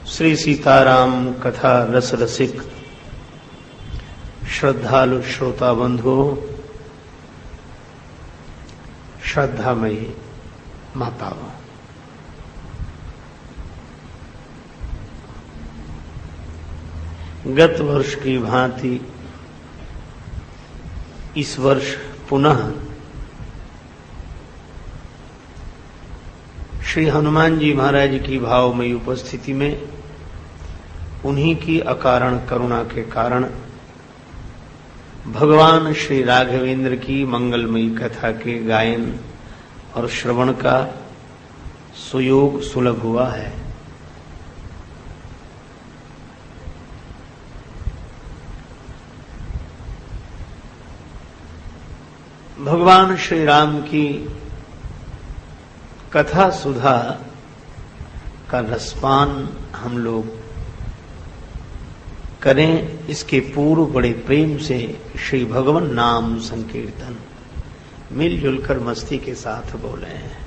श्री सीताराम कथा रस रसिक श्रद्धालु श्रोता बंधुओं, श्रद्धामयी माताओं, गत वर्ष की भांति इस वर्ष पुनः श्री हनुमान जी महाराज की भावमयी उपस्थिति में उन्हीं की अकारण करुणा के कारण भगवान श्री राघवेंद्र की मंगलमयी कथा के गायन और श्रवण का सुयोग सुलभ हुआ है। भगवान श्री राम की कथा सुधा का रसपान हम लोग करें, इसके पूर्व बड़े प्रेम से श्री भगवान नाम संकीर्तन मिलजुल कर मस्ती के साथ बोले हैं।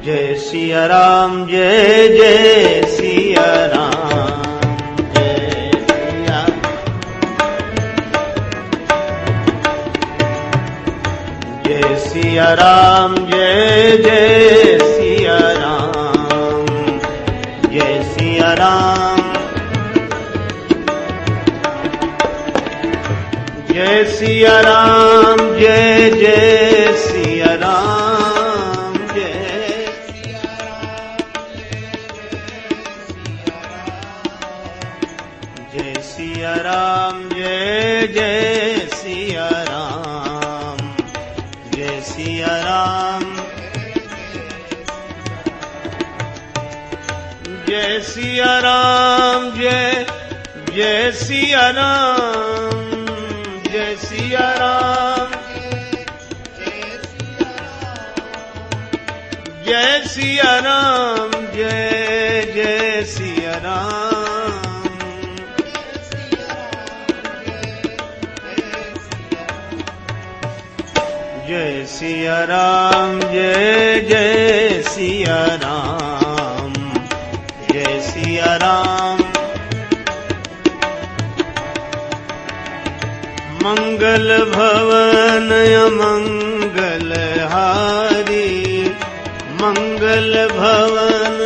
जय सिया राम, जय जय सिया राम, सिया राम, जय जय सिया राम, जय सिया राम, जय सिया राम, जय जय सिया राम, जय सिया राम, जय सिया राम, जय जय सिया राम, जय सिया राम, जय सिया राम, जय जय सिया राम, जय सिया राम, जय सिया राम, जय जय सिया राम, जय सिया राम, जय जय सिया राम, जय सिया राम, मंगल भवन अमंगल हारी, मंगल भवन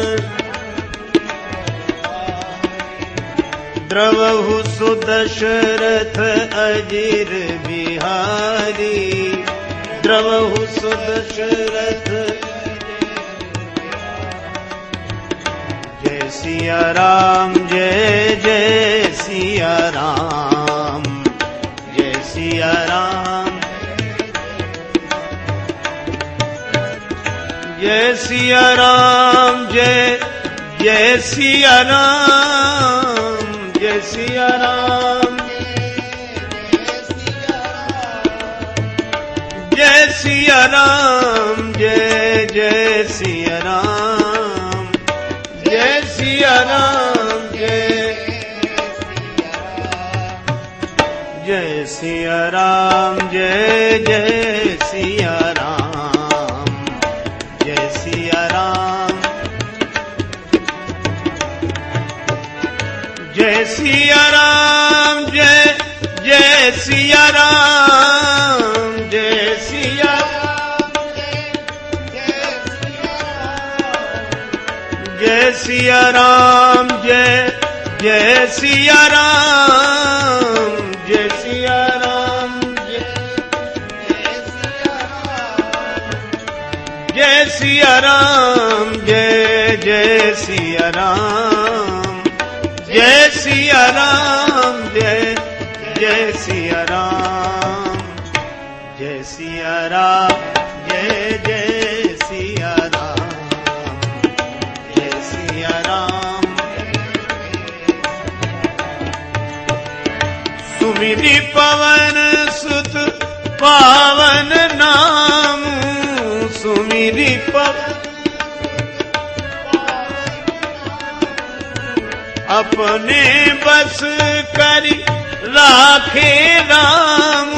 द्रवहु सुदशरथ अजिर बिहारी, द्रवहु सुदशरथ, जय सिया राम, जय जय सिया राम, जय सिया राम, जय सिया राम, जय जय सिया राम, जय सिया राम, जय सिया राम, जय जय सिया राम, जय सिया राम, जय सिया राम, जय जय सिया राम, जय सिया राम, जय सिया राम, जय जय सिया राम, जय सिया जय सिया राम, जय जय सिया राम, जय सिया राम, जय सिया राम, जय जय सिया राम, जय सिया राम, जय जय सिया राम, जय सिया राम, जय जय सिया राम, जय सिया राम, सुमिरि पवन सुत पावन नाम, सुमिरि पवन अपने बस करी राखे राम,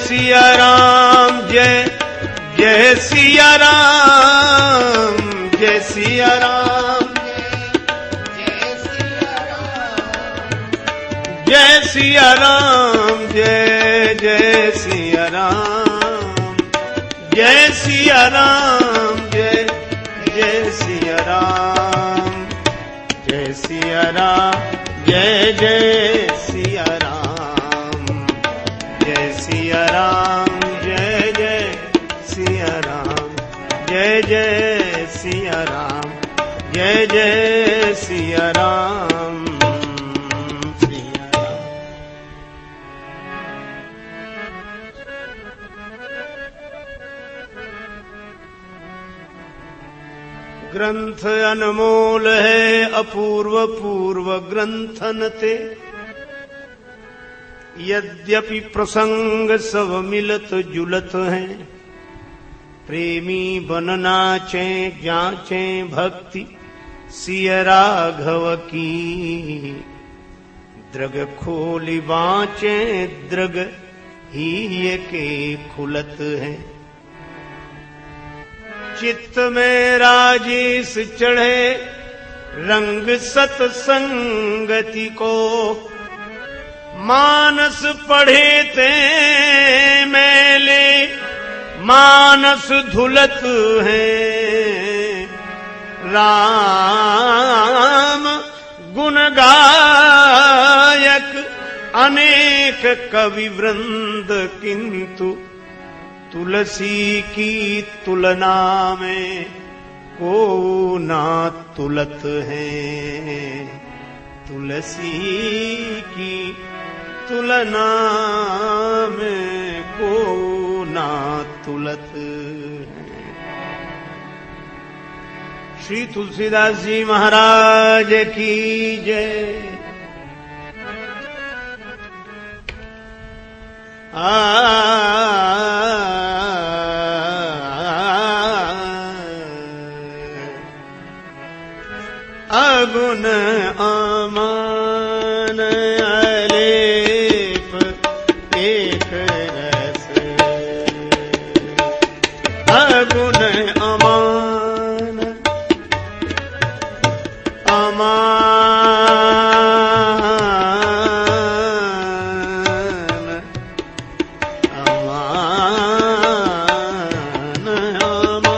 सिया राम, जय जय सिया राम, जय सिया राम, जय सिया राम, जय जय सिया राम, जय सिया राम, जय जय सिया राम, जय सिया राम, जय जय सिया राम, जय सिया राम, जय जय सिया राम, जय जय सिया राम, जय जय सिया राम, सिया राम। ग्रंथ अनमोल है अपूर्व पूर्व ग्रंथन ते, यद्यपि प्रसंग सब मिलत जुलत हैं, प्रेमी बन नाचे जाचे भक्ति सिय राघव की, द्रग खोली बाँचे द्रग ही के खुलत है, चित्त में राजेश चढ़े रंग सत्संगति को, मानस पढ़े ते मेले मानस धुलत है, राम गुण गायक अनेक कवि वृंद, किंतु तुलसी की तुलना में को ना तुलत है, तुलसी की तुलना में को ना तुलत है। श्री तुलसीदास जी महाराज की जय। अगुण अमान अलेप एक रस, अगुण अमान अमान अमान अमान,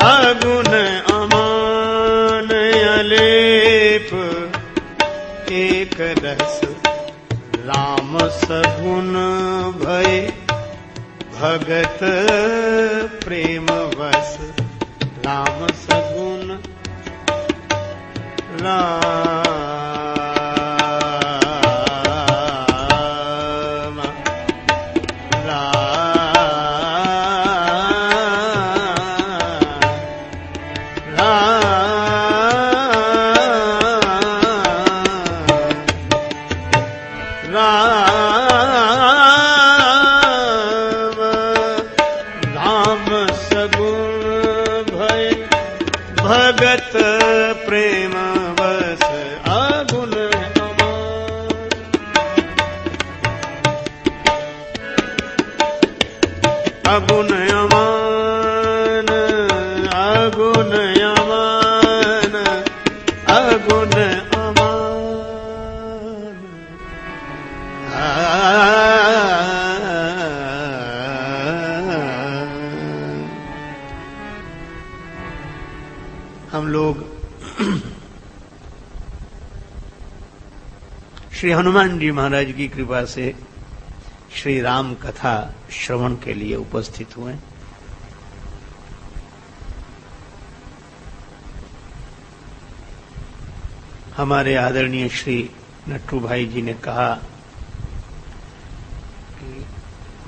अगुण अमान अलेप एक रस, राम सगुण भय भगत प्रेम बस, राम सगुण राम राम सगुण भय भगत प्रेम बस, अगुण अमान अगुण अमान अगुण अमान अगुण अमान। हम लोग श्री हनुमान जी महाराज की कृपा से श्री राम कथा श्रवण के लिए उपस्थित हुए। हमारे आदरणीय श्री नट्टू भाई जी ने कहा कि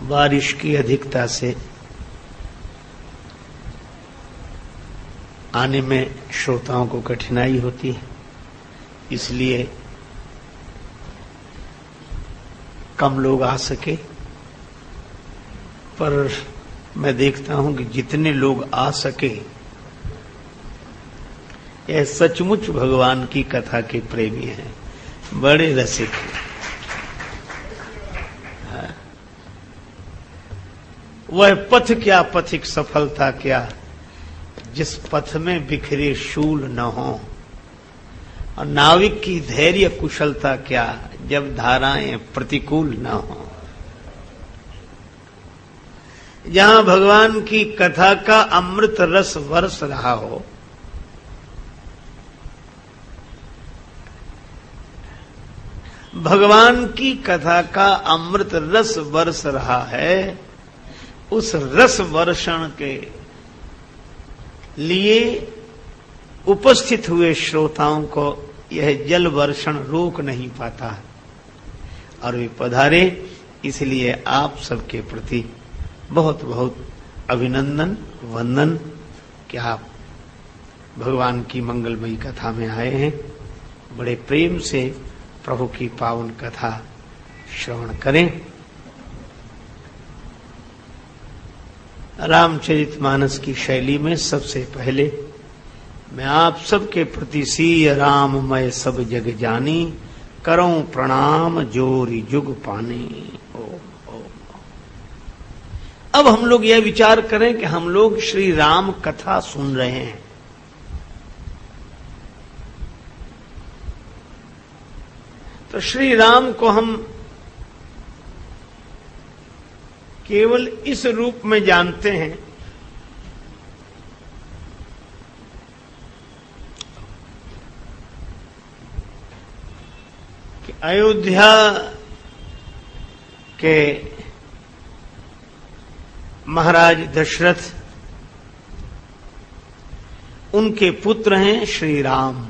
बारिश की अधिकता से आने में श्रोताओं को कठिनाई होती है, इसलिए कम लोग आ सके। पर मैं देखता हूं कि जितने लोग आ सके यह सचमुच भगवान की कथा के प्रेमी हैं। बड़े रसिक। वह पथ क्या पथिक सफलता क्या, जिस पथ में बिखरे शूल न हो, और नाविक की धैर्य कुशलता क्या, जब धाराएं प्रतिकूल न हो। जहां भगवान की कथा का अमृत रस वर्ष रहा हो, भगवान की कथा का अमृत रस वर्ष रहा है, उस रस वर्षण के लिए उपस्थित हुए श्रोताओं को यह जल वर्षण रोक नहीं पाता, और वे पधारे। इसलिए आप सबके प्रति बहुत बहुत अभिनंदन वंदन कि आप भगवान की मंगलमयी कथा में आए हैं। बड़े प्रेम से प्रभु की पावन कथा श्रवण करें। रामचरितमानस की शैली में सबसे पहले मैं आप सबके प्रति सीय राममय सब जग जानी, करऊं प्रणाम जोरी जुग पानी। ओम ओम। अब हम लोग यह विचार करें कि हम लोग श्री राम कथा सुन रहे हैं। तो श्री राम को हम केवल इस रूप में जानते हैं कि अयोध्या के महाराज दशरथ, उनके पुत्र हैं श्री राम।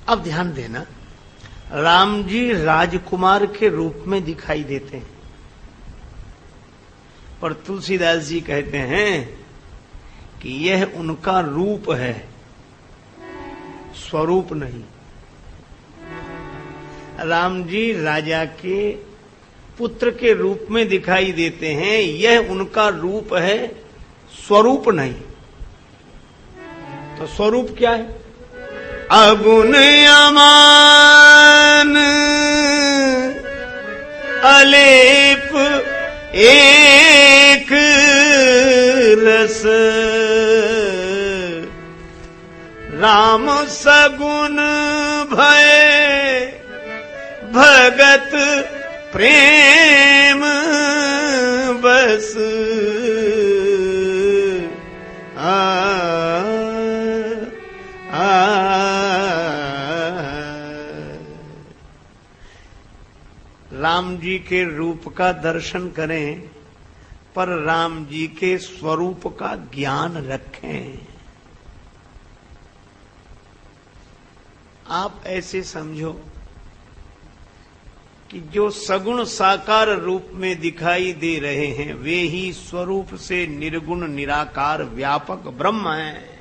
अब ध्यान देना, राम जी राजकुमार के रूप में दिखाई देते हैं, पर तुलसीदास जी कहते हैं कि यह उनका रूप है, स्वरूप नहीं। राम जी राजा के पुत्र के रूप में दिखाई देते हैं, यह उनका रूप है, स्वरूप नहीं। तो स्वरूप क्या है? अगुण अमान अलेप एक रस, राम सगुण भय भगत प्रेम बस। राम जी के रूप का दर्शन करें, पर राम जी के स्वरूप का ज्ञान रखें। आप ऐसे समझो कि जो सगुण साकार रूप में दिखाई दे रहे हैं, वे ही स्वरूप से निर्गुण निराकार व्यापक ब्रह्म हैं।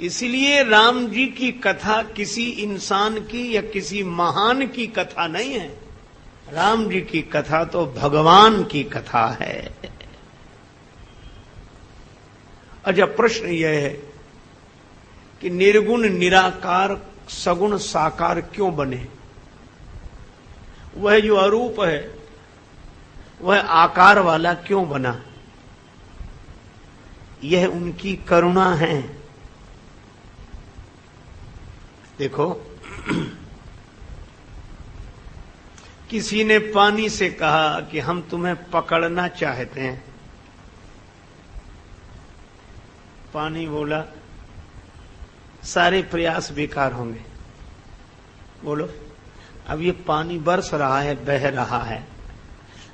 इसलिए राम जी की कथा किसी इंसान की या किसी महान की कथा नहीं है। राम जी की कथा तो भगवान की कथा है। अच्छा, प्रश्न यह है कि निर्गुण निराकार सगुण साकार क्यों बने? वह जो अरूप है वह आकार वाला क्यों बना? यह उनकी करुणा है। देखो, किसी ने पानी से कहा कि हम तुम्हें पकड़ना चाहते हैं। पानी बोला, सारे प्रयास बेकार होंगे। बोलो, अब ये पानी बरस रहा है, बह रहा है,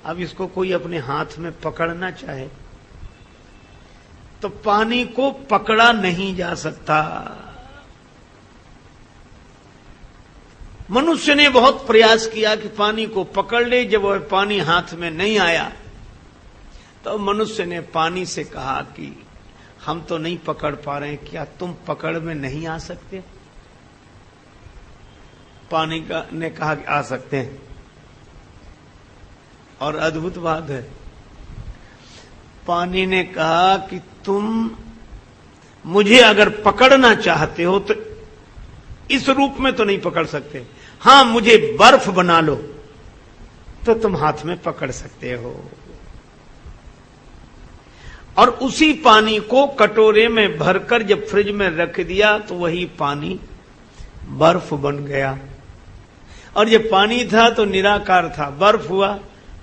अब इसको कोई अपने हाथ में पकड़ना चाहे तो पानी को पकड़ा नहीं जा सकता। मनुष्य ने बहुत प्रयास किया कि पानी को पकड़ ले। जब वह पानी हाथ में नहीं आया तो मनुष्य ने पानी से कहा कि हम तो नहीं पकड़ पा रहे हैं, क्या तुम पकड़ में नहीं आ सकते? पानी का ने कहा कि आ सकते हैं। और अद्भुत बात है, पानी ने कहा कि तुम मुझे अगर पकड़ना चाहते हो तो इस रूप में तो नहीं पकड़ सकते, हां मुझे बर्फ बना लो तो तुम हाथ में पकड़ सकते हो। और उसी पानी को कटोरे में भरकर जब फ्रिज में रख दिया तो वही पानी बर्फ बन गया। और जब पानी था तो निराकार था, बर्फ हुआ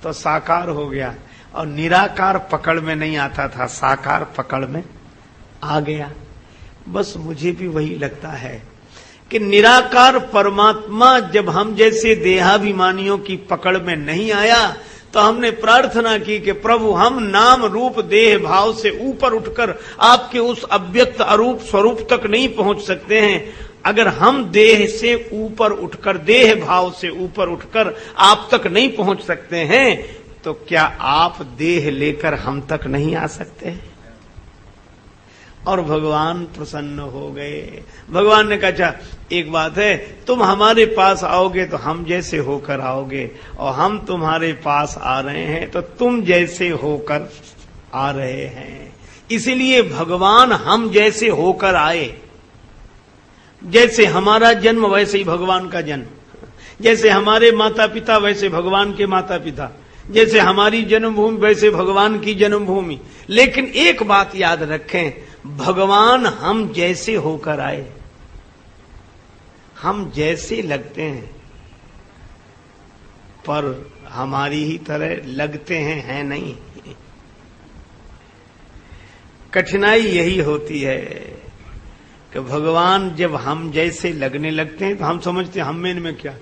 तो साकार हो गया। और निराकार पकड़ में नहीं आता था, साकार पकड़ में आ गया। बस मुझे भी वही लगता है कि निराकार परमात्मा जब हम जैसे देहाभिमानियों की पकड़ में नहीं आया तो हमने प्रार्थना की कि प्रभु हम नाम रूप देह भाव से ऊपर उठकर आपके उस अव्यक्त अरूप स्वरूप तक नहीं पहुंच सकते हैं। अगर हम देह से ऊपर उठकर, देह भाव से ऊपर उठकर आप तक नहीं पहुंच सकते हैं तो क्या आप देह लेकर हम तक नहीं आ सकते? और भगवान प्रसन्न हो गए। भगवान ने कहा अच्छा एक बात है, तुम हमारे पास आओगे तो हम जैसे होकर आओगे, और हम तुम्हारे पास आ रहे हैं तो तुम जैसे होकर आ रहे हैं। इसलिए भगवान हम जैसे होकर आए। जैसे हमारा जन्म वैसे ही भगवान का जन्म, जैसे हमारे माता पिता वैसे भगवान के माता पिता, जैसे हमारी जन्मभूमि वैसे भगवान की जन्मभूमि। लेकिन एक बात याद रखें, भगवान हम जैसे होकर आए, हम जैसे लगते हैं पर हमारी ही तरह लगते हैं नहीं। कठिनाई यही होती है कि भगवान जब हम जैसे लगने लगते हैं तो हम समझते हैं हम में इनमें क्या।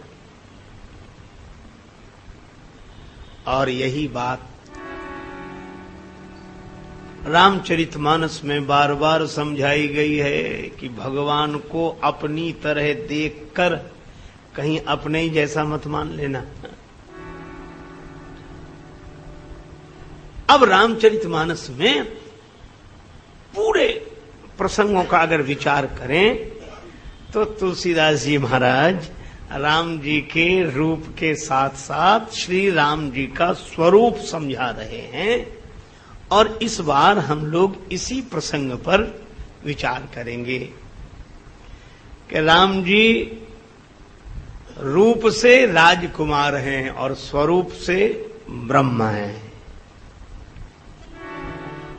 और यही बात रामचरितमानस में बार बार समझाई गई है कि भगवान को अपनी तरह देखकर कहीं अपने ही जैसा मत मान लेना। अब रामचरितमानस में पूरे प्रसंगों का अगर विचार करें तो तुलसीदास जी महाराज राम जी के रूप के साथ साथ श्री राम जी का स्वरूप समझा रहे हैं। और इस बार हम लोग इसी प्रसंग पर विचार करेंगे कि राम जी रूप से राजकुमार हैं और स्वरूप से ब्रह्म हैं।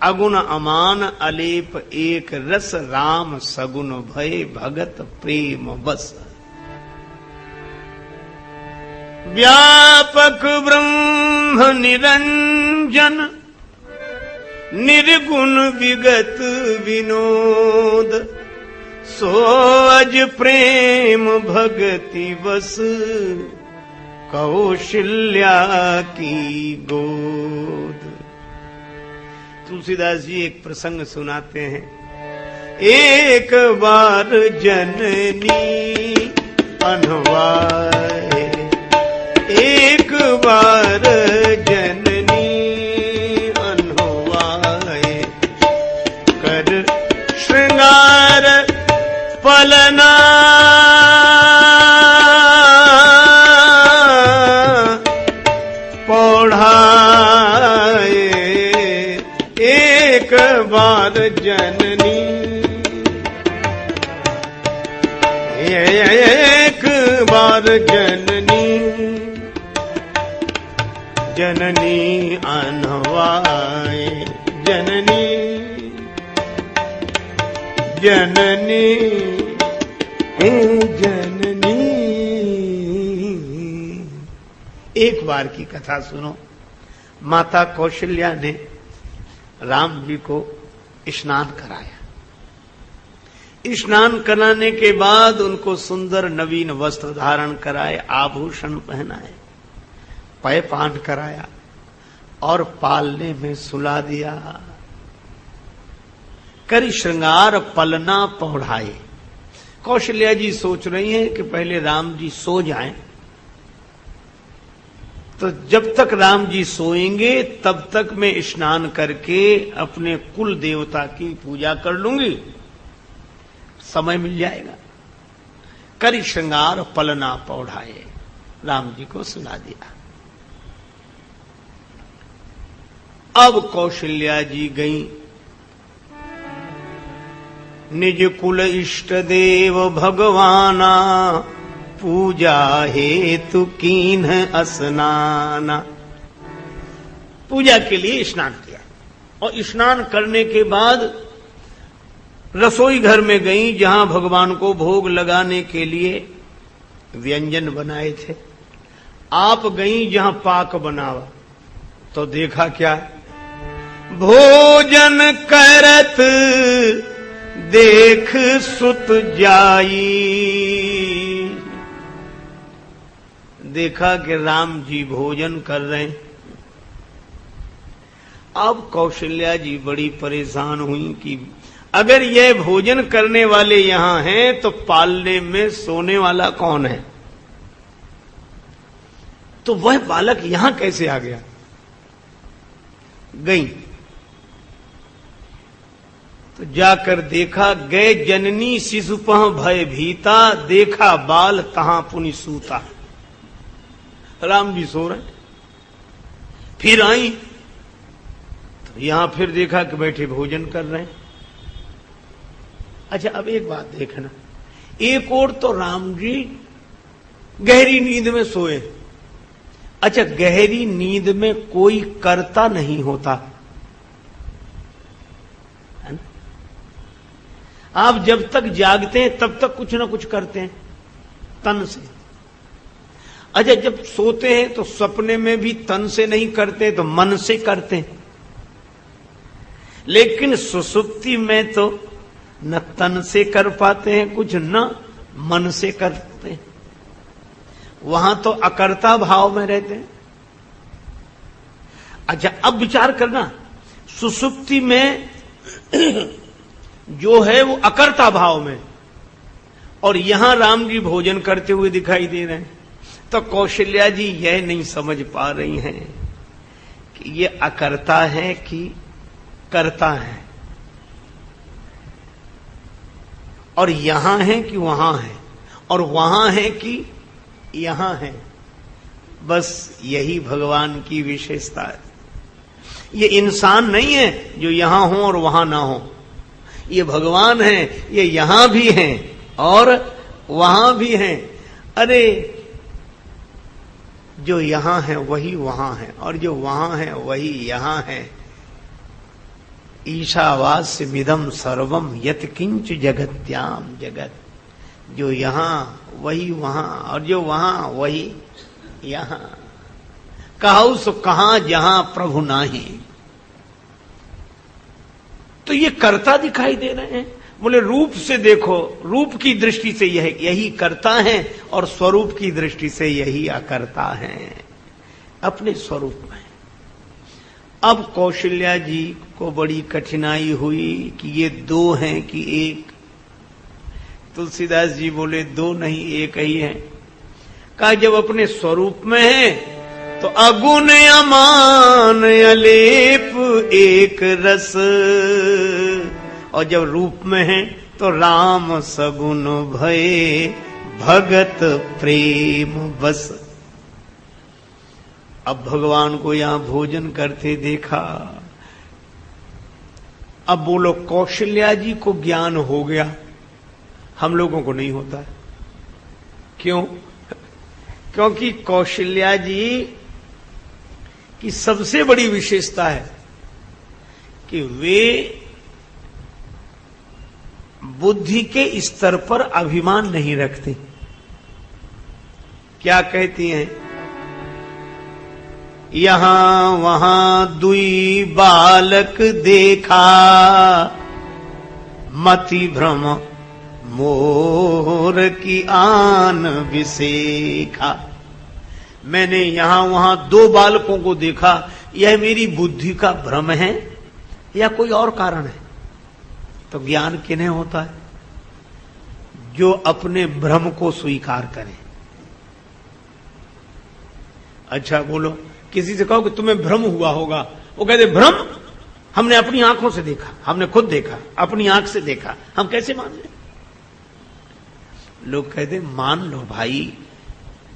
अगुण अमान अलेप एक रस, राम सगुन भय भगत प्रेम बस। व्यापक ब्रह्म निरंजन, निर्गुण विगत विनोद, सो अज प्रेम भगति बस, कौशल्या की गोद। तुलसीदास जी एक प्रसंग सुनाते हैं। एक बार जननी अनवाए, एक बार जननी अनवाए, कर श्रृंगार पलना पौढ़ाए। एक बार जननी, एक बार जननी, जननी अनवाए, जननी जननी जननी। एक बार की कथा सुनो। माता कौशल्या ने राम जी को स्नान कराया। स्नान कराने के बाद उनको सुंदर नवीन वस्त्र धारण कराए, आभूषण पहनाए, पैपान कराया और पालने में सुला दिया। कर श्रृंगार पलना पौढ़ाए। कौशल्या जी सोच रही हैं कि पहले राम जी सो जाएं तो जब तक राम जी सोएंगे तब तक मैं स्नान करके अपने कुल देवता की पूजा कर लूंगी, समय मिल जाएगा। करी श्रृंगार पलना पौढ़ाए, राम जी को सुना दिया। अब कौशल्या जी गई, निज कुल इष्ट देव भगवाना, पूजा हेतु कीन्ह स्नाना। पूजा के लिए स्नान किया और स्नान करने के बाद रसोई घर में गई, जहां भगवान को भोग लगाने के लिए व्यंजन बनाए थे। आप गई जहां पाक बनावा, तो देखा क्या, भोजन करत देख सुत जाई। देखा कि राम जी भोजन कर रहे हैं। अब कौशल्या जी बड़ी परेशान हुई कि अगर ये भोजन करने वाले यहां हैं तो पालने में सोने वाला कौन है, तो वह बालक यहां कैसे आ गया। गई तो जाकर देखा, गए जननी शिशुपह भय भीता, देखा बाल तहां पुनि सूता। राम जी सो रहे। फिर आई तो यहां फिर देखा कि बैठे भोजन कर रहे हैं। अच्छा, अब एक बात देखना, एक और तो राम जी गहरी नींद में सोए। अच्छा, गहरी नींद में कोई कर्ता नहीं होता है ना? आप जब तक जागते हैं तब तक कुछ ना कुछ करते हैं तन से। अच्छा, जब सोते हैं तो सपने में भी तन से नहीं करते, तो मन से करते हैं। लेकिन सुसुप्ति में तो न तन से कर पाते हैं कुछ, न मन से करते हैं। वहां तो अकर्ता भाव में रहते हैं। अच्छा, अब विचार करना, सुसुप्ति में जो है वो अकर्ता भाव में, और यहां राम जी भोजन करते हुए दिखाई दे रहे हैं। तो कौशल्या जी यह नहीं समझ पा रही हैं कि ये अकर्ता है कि कर्ता है, और यहां है कि वहां है, और वहां है कि यहां है। बस यही भगवान की विशेषता है। ये इंसान नहीं है जो यहां हो और वहां ना हो, ये भगवान है, ये यहां भी हैं और वहां भी हैं। अरे, जो यहां है वही वहां है, और जो वहां है वही यहां है। ईशावास्य विदम सर्वम यत्किंच जगत्याम जगत। जो यहां वही वहां, और जो वहां वही यहां। कहु सो कहां जहां प्रभु नाही। तो ये कर्ता दिखाई दे रहे हैं। बोले रूप से देखो, रूप की दृष्टि से यही कर्ता है, और स्वरूप की दृष्टि से यही अकर्ता है अपने स्वरूप में। अब कौशल्या जी को बड़ी कठिनाई हुई कि ये दो हैं कि एक। तुलसीदास जी बोले दो नहीं, एक ही है। कहा जब अपने स्वरूप में है तो अगुण अमान अलेप एक रस, और जब रूप में है तो राम सगुन भये भगत प्रेम बस। अब भगवान को यहां भोजन करते देखा। अब बोलो, कौशल्या जी को ज्ञान हो गया, हम लोगों को नहीं होता है। क्यों? क्योंकि कौशल्या जी की सबसे बड़ी विशेषता है कि वे बुद्धि के स्तर पर अभिमान नहीं रखती। क्या कहती हैं? यहां वहां दुई बालक देखा, मति भ्रम मोर की आन विसेखा। मैंने यहां वहां दो बालकों को देखा, यह मेरी बुद्धि का भ्रम है या कोई और कारण है? तो ज्ञान किन्हें होता है? जो अपने भ्रम को स्वीकार करे। अच्छा बोलो, किसी से कहो कि तुम्हें भ्रम हुआ होगा, वो कहते भ्रम हमने अपनी आंखों से देखा, हमने खुद देखा, अपनी आंख से देखा, हम कैसे मान लें? लोग कहते मान लो भाई।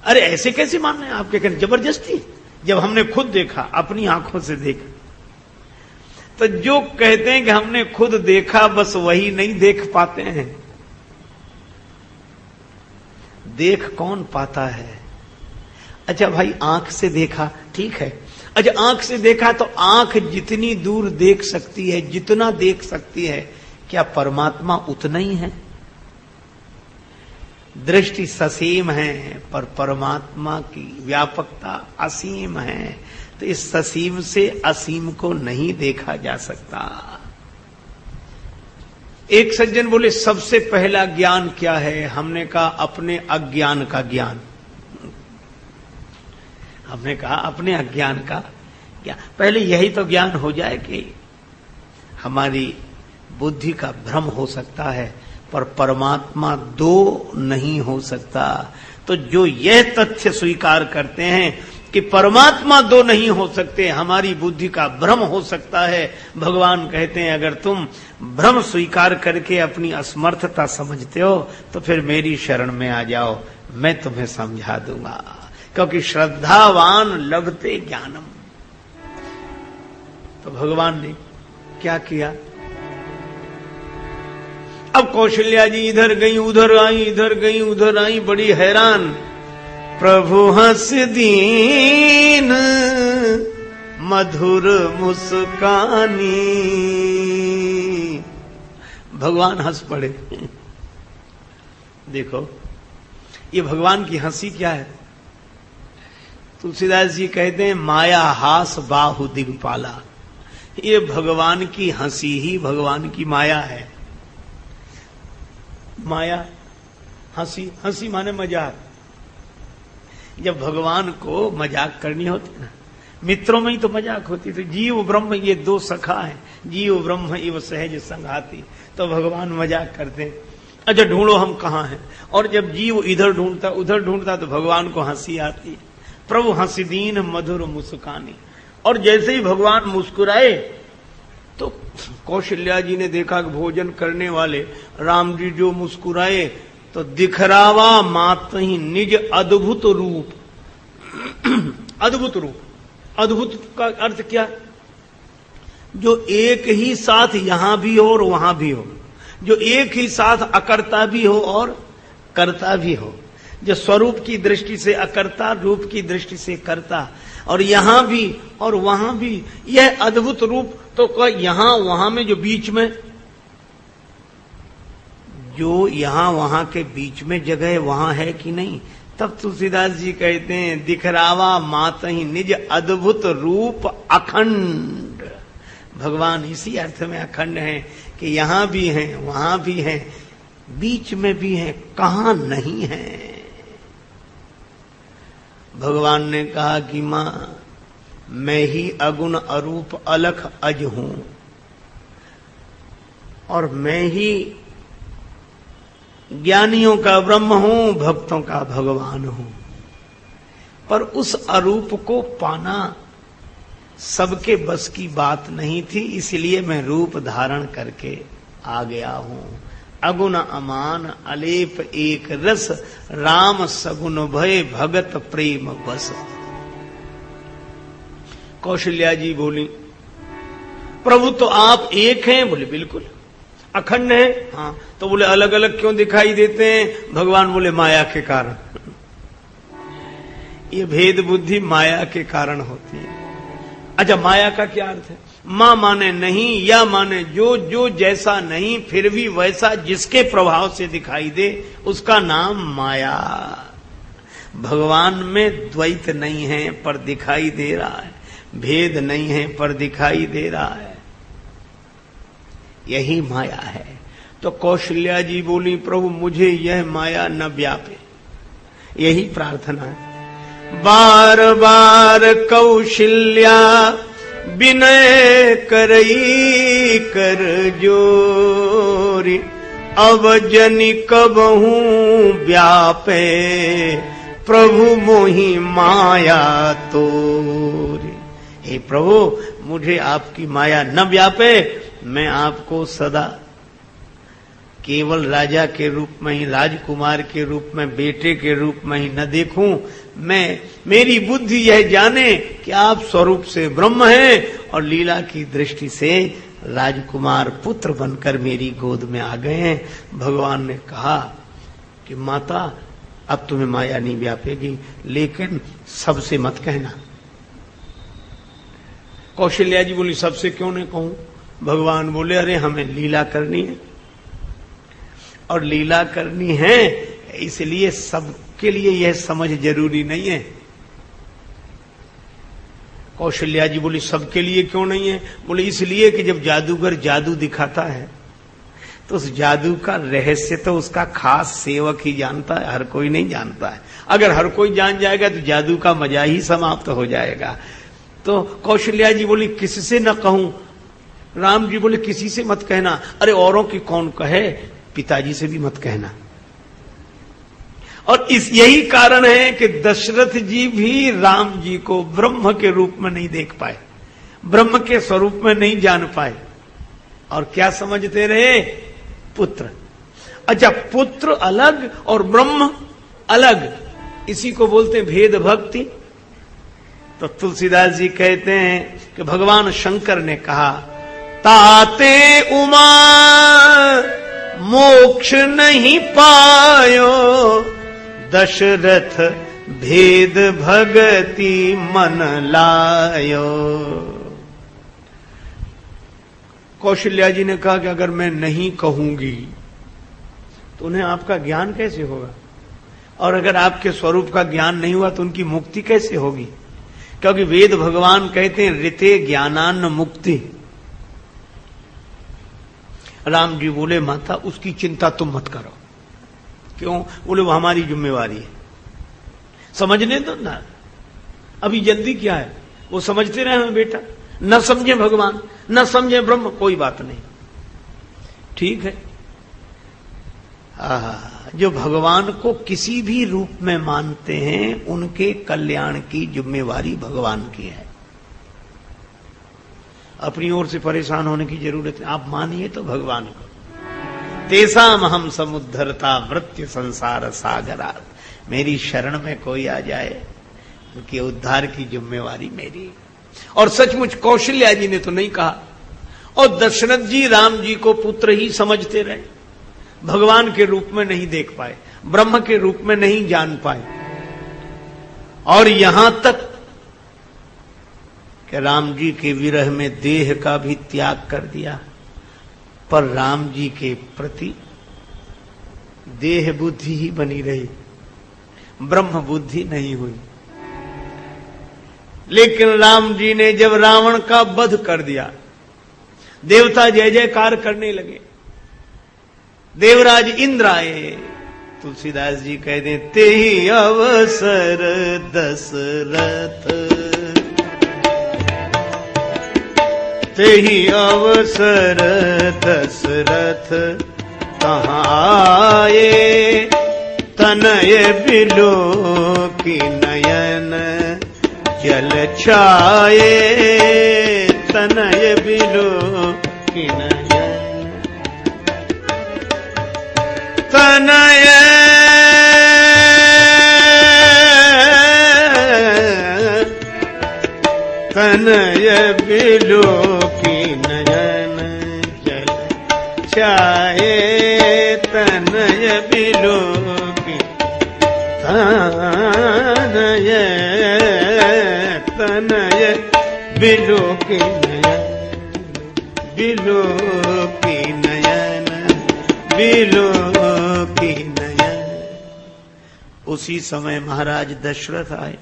अरे ऐसे कैसे मान लें? आपके कहने जबरदस्ती, जब हमने खुद देखा, अपनी आंखों से देखा। तो जो कहते हैं कि हमने खुद देखा, बस वही नहीं देख पाते हैं। देख कौन पाता है? अच्छा भाई आंख से देखा, ठीक है। अच्छा आंख से देखा तो आंख जितनी दूर देख सकती है, जितना देख सकती है, क्या परमात्मा उतना ही है? दृष्टि ससीम है, पर परमात्मा की व्यापकता असीम है। तो इस ससीम से असीम को नहीं देखा जा सकता। एक सज्जन बोले सबसे पहला ज्ञान क्या है? हमने कहा अपने अज्ञान का ज्ञान। हमने कहा अपने अज्ञान का ज्ञान। पहले यही तो ज्ञान हो जाए कि हमारी बुद्धि का भ्रम हो सकता है, पर परमात्मा दो नहीं हो सकता। तो जो यह तथ्य स्वीकार करते हैं कि परमात्मा दो नहीं हो सकते, हमारी बुद्धि का भ्रम हो सकता है, भगवान कहते हैं अगर तुम भ्रम स्वीकार करके अपनी असमर्थता समझते हो तो फिर मेरी शरण में आ जाओ, मैं तुम्हें समझा दूंगा। क्योंकि श्रद्धावान लभते ज्ञानम। तो भगवान ने क्या किया? अब कौशल्या जी इधर गई उधर आई, इधर गई उधर आई, बड़ी हैरान। प्रभु हंस दीन मधुर मुस्कानी। भगवान हंस पड़े। देखो ये भगवान की हंसी क्या है? तुलसीदास जी कहते हैं माया हास बाहु दिगपाला। ये भगवान की हंसी ही भगवान की माया है। माया हंसी, हंसी माने मजाक। जब भगवान को मजाक करनी होती ना, मित्रों में ही तो मजाक होती। तो जीव ब्रह्म ये दो सखा है, जीव ब्रह्म इव सहज संघाती। तो भगवान मजाक करते हैं, अच्छा ढूंढो हम कहाँ हैं। और जब जीव इधर ढूंढता उधर ढूंढता तो भगवान को हंसी आती है। प्रभु हंसी दीन मधुर मुस्कानी। और जैसे ही भगवान मुस्कुराए तो कौशल्या जी ने देखा कि भोजन करने वाले राम जी जो मुस्कुराए तो दिखरावा मात ही निज अद्भुत रूप। अद्भुत रूप, अद्भुत का अर्थ क्या? जो एक ही साथ यहां भी हो और वहां भी हो, जो एक ही साथ अकर्ता भी हो और कर्ता भी हो, जो स्वरूप की दृष्टि से अकर्ता, रूप की दृष्टि से कर्ता, और यहां भी और वहां भी, यह अद्भुत रूप। तो यहां वहां में जो बीच में, जो यहां वहां के बीच में जगह वहां है कि नहीं? तब तुलसीदास जी कहते हैं दिखरावा मात ही निज अद्भुत रूप अखंड। भगवान इसी अर्थ में अखंड है कि यहां भी हैं, वहां भी हैं, बीच में भी हैं, कहां नहीं है। भगवान ने कहा कि मां मैं ही अगुण अरूप अलख अज हूं, और मैं ही ज्ञानियों का ब्रह्म हूं, भक्तों का भगवान हूं। पर उस अरूप को पाना सबके बस की बात नहीं थी, इसलिए मैं रूप धारण करके आ गया हूं। अगुण अमान अलेप एक रस, राम सगुन भय भगत प्रेम बस। कौशल्या जी बोली प्रभु तो आप एक हैं? बोले बिल्कुल। अखंड है? हाँ। तो बोले अलग अलग क्यों दिखाई देते हैं? भगवान बोले माया के कारण। ये भेद बुद्धि माया के कारण होती है। अच्छा माया का क्या अर्थ है? मां माने नहीं, या माने जो जो जैसा नहीं फिर भी वैसा जिसके प्रभाव से दिखाई दे उसका नाम माया। भगवान में द्वैत नहीं है पर दिखाई दे रहा है, भेद नहीं है पर दिखाई दे रहा है, यही माया है। तो कौशल्या जी बोली प्रभु मुझे यह माया न व्यापे, यही प्रार्थना है। बार बार कौशल्या विनय करई कर जोरी, अब जनि कबहू व्यापे प्रभु मोहि माया तोरे। हे प्रभु, मुझे आपकी माया न व्यापे, मैं आपको सदा केवल राजा के रूप में ही, राजकुमार के रूप में, बेटे के रूप में ही न देखूं। मेरी बुद्धि यह जाने कि आप स्वरूप से ब्रह्म हैं और लीला की दृष्टि से राजकुमार पुत्र बनकर मेरी गोद में आ गए हैं। भगवान ने कहा कि माता, अब तुम्हें माया नहीं व्यापेगी, लेकिन सबसे मत कहना। कौशल्या जी बोली, सबसे क्यों नहीं कहूं? भगवान बोले, अरे हमें लीला करनी है, और लीला करनी है इसलिए सबके लिए यह समझ जरूरी नहीं है। कौशल्या जी बोली, सबके लिए क्यों नहीं है? बोले, इसलिए कि जब जादूगर जादू दिखाता है तो उस जादू का रहस्य तो उसका खास सेवक ही जानता है, हर कोई नहीं जानता है। अगर हर कोई जान जाएगा तो जादू का मजा ही समाप्त हो जाएगा। तो कौशल्या जी बोली, किससे न कहूं? राम जी बोले, किसी से मत कहना। अरे औरों की कौन कहे, पिताजी से भी मत कहना। और यही कारण है कि दशरथ जी भी राम जी को ब्रह्म के रूप में नहीं देख पाए, ब्रह्म के स्वरूप में नहीं जान पाए, और क्या समझते रहे? पुत्र। अच्छा, पुत्र अलग और ब्रह्म अलग, इसी को बोलते हैं भेद भक्ति। तो तुलसीदास जी कहते हैं कि भगवान शंकर ने कहा, ताते उमा मोक्ष नहीं पायो, दशरथ भेद भगति मन लायो। कौशल्या जी ने कहा कि अगर मैं नहीं कहूंगी तो उन्हें आपका ज्ञान कैसे होगा, और अगर आपके स्वरूप का ज्ञान नहीं हुआ तो उनकी मुक्ति कैसे होगी? क्योंकि वेद भगवान कहते हैं ऋते ज्ञानान्न मुक्ति। राम जी बोले, माता उसकी चिंता तुम मत करो। क्यों? बोले, वो हमारी जिम्मेवारी है, समझने दो ना, अभी जल्दी क्या है, वो समझते रहे हमें बेटा। न समझे भगवान, न समझे ब्रह्म, कोई बात नहीं, ठीक है। जो भगवान को किसी भी रूप में मानते हैं उनके कल्याण की जिम्मेवारी भगवान की है, अपनी ओर से परेशान होने की जरूरत है। आप मानिए तो भगवान को। तेसाम हम समुद्धरता मृत्यु संसार सागरात, मेरी शरण में कोई आ जाए उनके उद्धार की जिम्मेवारी मेरी। और सचमुच कौशल्या जी ने तो नहीं कहा, और दशरथ जी राम जी को पुत्र ही समझते रहे, भगवान के रूप में नहीं देख पाए, ब्रह्म के रूप में नहीं जान पाए। और यहां तक कि राम जी के विरह में देह का भी त्याग कर दिया, पर राम जी के प्रति देह बुद्धि ही बनी रही, ब्रह्म बुद्धि नहीं हुई। लेकिन राम जी ने जब रावण का वध कर दिया, देवता जय जयकार करने लगे, देवराज इंद्र आए। तुलसीदास जी कहते हैं, तेहि अवसर दशरथ, तेहि अवसर दशरथ कहाँ आए, तनय बिलो की नयन जल छाए, तनय बिलो की नयन तनय तनय बिलो की नयन जल छाए, तनय बिलो की तनय तनय बिलो की नयन, बिलो की नयन, बिलो की नयन। उसी समय महाराज दशरथ आए,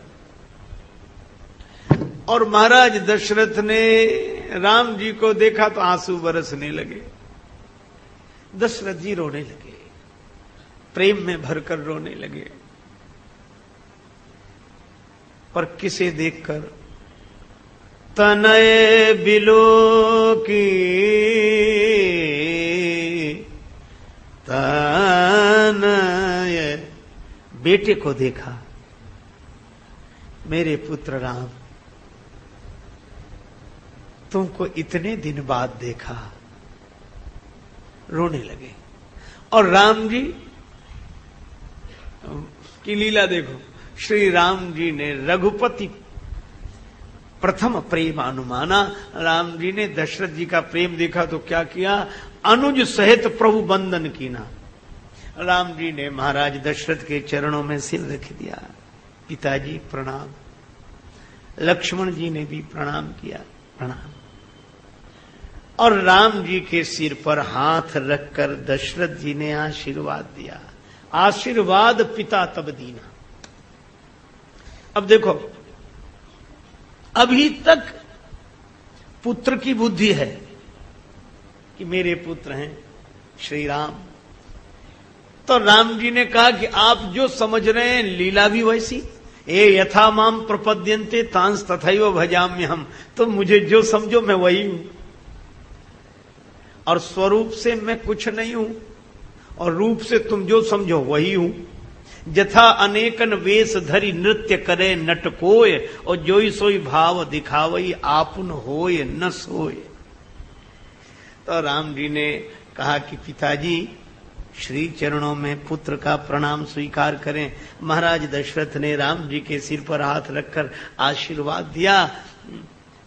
और महाराज दशरथ ने राम जी को देखा तो आंसू बरसने लगे। दशरथ जी रोने लगे, प्रेम में भरकर रोने लगे। पर किसे देखकर? तनय बिलो की, तनय बेटे को देखा, मेरे पुत्र राम, तुमको इतने दिन बाद देखा। रोने लगे। और राम जी की लीला देखो, श्री राम जी ने रघुपति प्रथम प्रेम अनुमाना। राम जी ने दशरथ जी का प्रेम देखा तो क्या किया, अनुज सहित प्रभु बंदन कीना। राम जी ने महाराज दशरथ के चरणों में सिर रख दिया, पिताजी प्रणाम। लक्ष्मण जी ने भी प्रणाम किया, प्रणाम। और राम जी के सिर पर हाथ रखकर दशरथ जी ने आशीर्वाद दिया। आशीर्वाद पिता तब दीना। अब देखो, अभी तक पुत्र की बुद्धि है कि मेरे पुत्र हैं श्री राम। तो राम जी ने कहा कि आप जो समझ रहे हैं लीला भी वैसी, ए यथा माम प्रपद्यन्ते तांस तथैव भजाम्य हम। तो मुझे जो समझो मैं वही हूं, और स्वरूप से मैं कुछ नहीं हूं, और रूप से तुम जो समझो वही हूं। जथा अनेकन वेश धरी नृत्य करे नटकोय, और जोई सोई भाव दिखावई आपुन होय न सोय। तो राम जी ने कहा कि पिताजी श्री चरणों में पुत्र का प्रणाम स्वीकार करें। महाराज दशरथ ने राम जी के सिर पर हाथ रखकर आशीर्वाद दिया।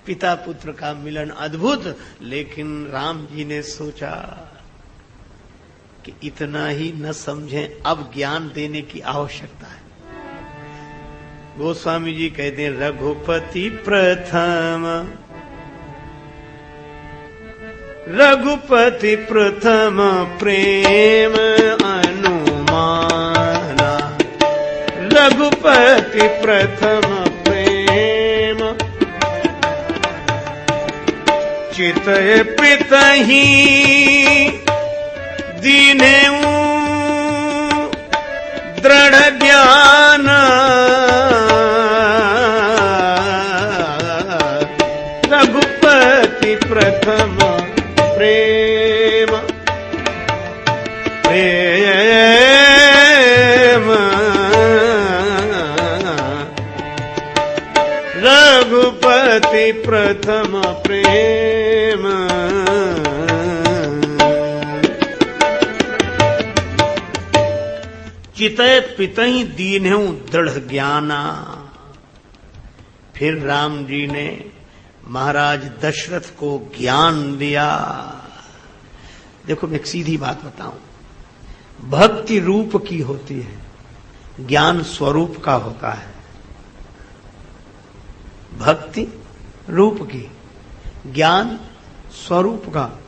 पिता पुत्र का मिलन अद्भुत। लेकिन राम जी ने सोचा कि इतना ही न समझें, अब ज्ञान देने की आवश्यकता है। गोस्वामी जी कहते हैं, रघुपति प्रथम, रघुपति प्रथम प्रेम अनुमाना। रघुपति प्रथम प्रेम चितय पितहि दीनेऊ दृढ़ ज्ञान। रघुपति प्रथम प्रेम प्रेम रघुपति प्रथम प्रेम। चितय पितहि दीन्हु दृढ़ ज्ञाना। फिर राम जी ने महाराज दशरथ को ज्ञान दिया। देखो मैं एक सीधी बात बताऊं, भक्ति रूप की होती है, ज्ञान स्वरूप का होता है। भक्ति रूप की, ज्ञान स्वरूप का।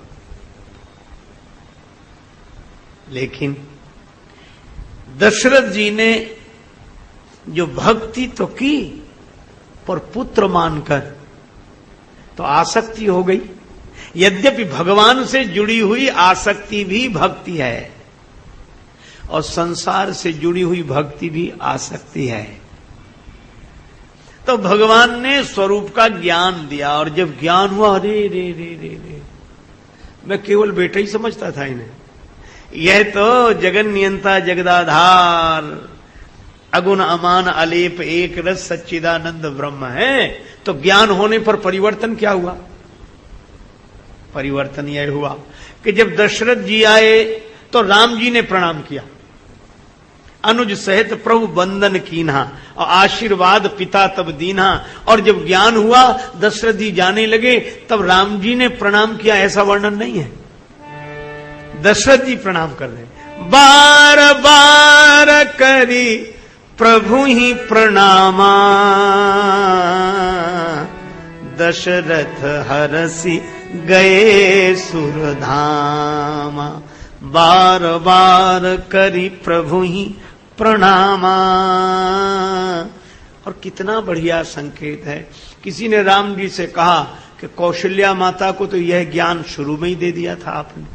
लेकिन दशरथ जी ने जो भक्ति तो की, पर पुत्र मानकर तो आसक्ति हो गई। यद्यपि भगवान से जुड़ी हुई आसक्ति भी भक्ति है, और संसार से जुड़ी हुई भक्ति भी आसक्ति है। तो भगवान ने स्वरूप का ज्ञान दिया, और जब ज्ञान हुआ, अरे रे रे रे रे, मैं केवल बेटा ही समझता था इन्हें। यह तो जगन नियंता जगदाधार अगुण अमान अलेप एक रस सच्चिदानंद ब्रह्म है। तो ज्ञान होने पर परिवर्तन क्या हुआ? परिवर्तन यह हुआ कि जब दशरथ जी आए तो राम जी ने प्रणाम किया, अनुज सहित प्रभु बंदन कीन्हा, और आशीर्वाद पिता तब दीन्हा। और जब ज्ञान हुआ, दशरथ जी जाने लगे, तब राम जी ने प्रणाम किया, ऐसा वर्णन नहीं है। दशरथ जी प्रणाम कर रहे, बार बार करी प्रभु ही प्रणामा। दशरथ हरसी गए सुरधामा। बार बार करी प्रभु ही प्रणामा। और कितना बढ़िया संकेत है। किसी ने राम जी से कहा कि कौशल्या माता को तो यह ज्ञान शुरू में ही दे दिया था आपने।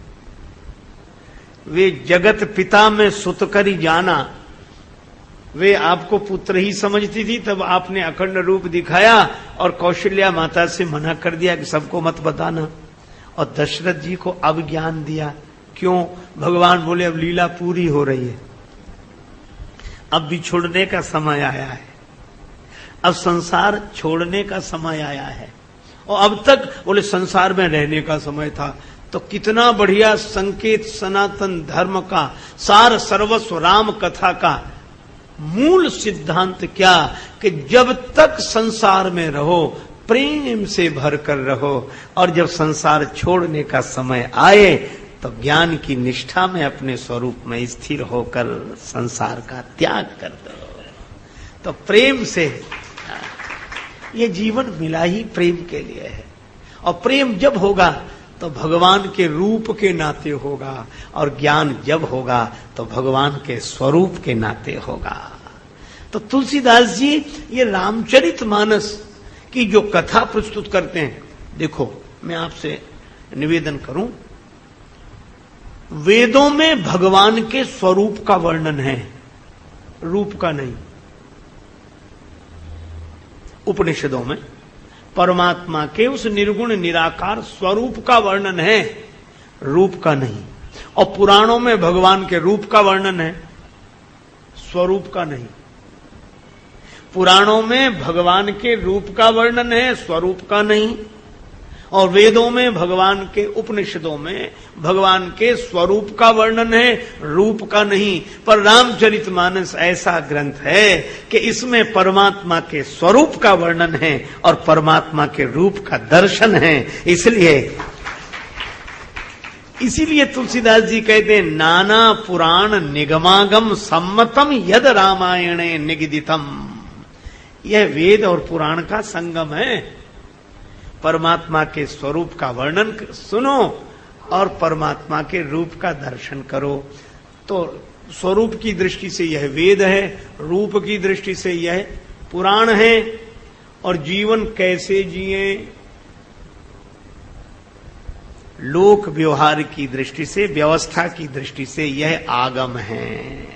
वे जगत पिता में सुत करी जाना, वे आपको पुत्र ही समझती थी, तब आपने अखंड रूप दिखाया और कौशल्या माता से मना कर दिया कि सबको मत बताना। और दशरथ जी को अब ज्ञान दिया। क्यों? भगवान बोले अब लीला पूरी हो रही है, अब बिछुड़ने का समय आया है, अब संसार छोड़ने का समय आया है। और अब तक बोले संसार में रहने का समय था। तो कितना बढ़िया संकेत सनातन धर्म का, सार सर्वस्व राम कथा का मूल सिद्धांत क्या कि जब तक संसार में रहो प्रेम से भरकर रहो, और जब संसार छोड़ने का समय आए तो ज्ञान की निष्ठा में अपने स्वरूप में स्थिर होकर संसार का त्याग कर दो। तो प्रेम से, ये जीवन मिला ही प्रेम के लिए है। और प्रेम जब होगा तो भगवान के रूप के नाते होगा, और ज्ञान जब होगा तो भगवान के स्वरूप के नाते होगा। तो तुलसीदास जी ये रामचरितमानस की जो कथा प्रस्तुत करते हैं, देखो मैं आपसे निवेदन करूं, वेदों में भगवान के स्वरूप का वर्णन है, रूप का नहीं। उपनिषदों में परमात्मा के उस निर्गुण निराकार स्वरूप का वर्णन है, रूप का नहीं। और पुराणों में भगवान के रूप का वर्णन है, स्वरूप का नहीं। पुराणों में भगवान के रूप का वर्णन है, स्वरूप का नहीं। और वेदों में भगवान के, उपनिषदों में भगवान के स्वरूप का वर्णन है, रूप का नहीं। पर रामचरितमानस ऐसा ग्रंथ है कि इसमें परमात्मा के स्वरूप का वर्णन है और परमात्मा के रूप का दर्शन है। इसीलिए तुलसीदास जी कहते हैं, नाना पुराण निगमागम सम्मतम यद रामायणे निगदितम। यह वेद और पुराण का संगम है। परमात्मा के स्वरूप का वर्णन सुनो और परमात्मा के रूप का दर्शन करो। तो स्वरूप की दृष्टि से यह वेद है, रूप की दृष्टि से यह पुराण है। और जीवन कैसे जिए, लोक व्यवहार की दृष्टि से, व्यवस्था की दृष्टि से यह आगम है।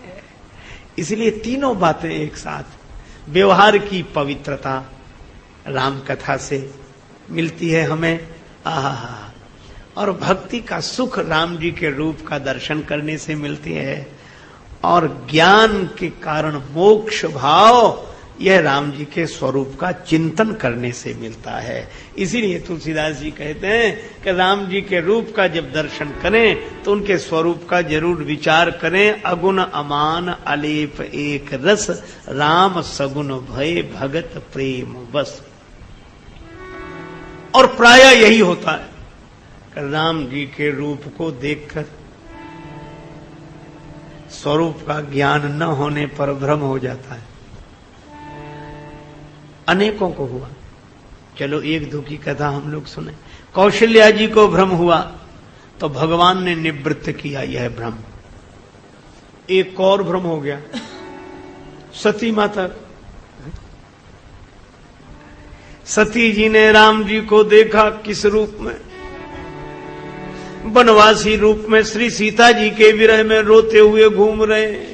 इसलिए तीनों बातें एक साथ, व्यवहार की पवित्रता राम कथा से मिलती है हमें, और भक्ति का सुख राम जी के रूप का दर्शन करने से मिलती है, और ज्ञान के कारण मोक्ष भाव यह राम जी के स्वरूप का चिंतन करने से मिलता है। इसीलिए तुलसीदास जी कहते हैं कि राम जी के रूप का जब दर्शन करें तो उनके स्वरूप का जरूर विचार करें। अगुण अमान अलेप एक रस, राम सगुण भय भगत प्रेम बस। और प्राय यही होता है कि राम जी के रूप को देखकर स्वरूप का ज्ञान न होने पर भ्रम हो जाता है। अनेकों को हुआ। चलो एक दो की कथा हम लोग सुने। कौशल्या जी को भ्रम हुआ तो भगवान ने निवृत्त किया यह भ्रम। एक और भ्रम हो गया, सती माता। सती जी ने राम जी को देखा किस रूप में? वनवासी रूप में। श्री सीता जी के विरह में रोते हुए घूम रहे।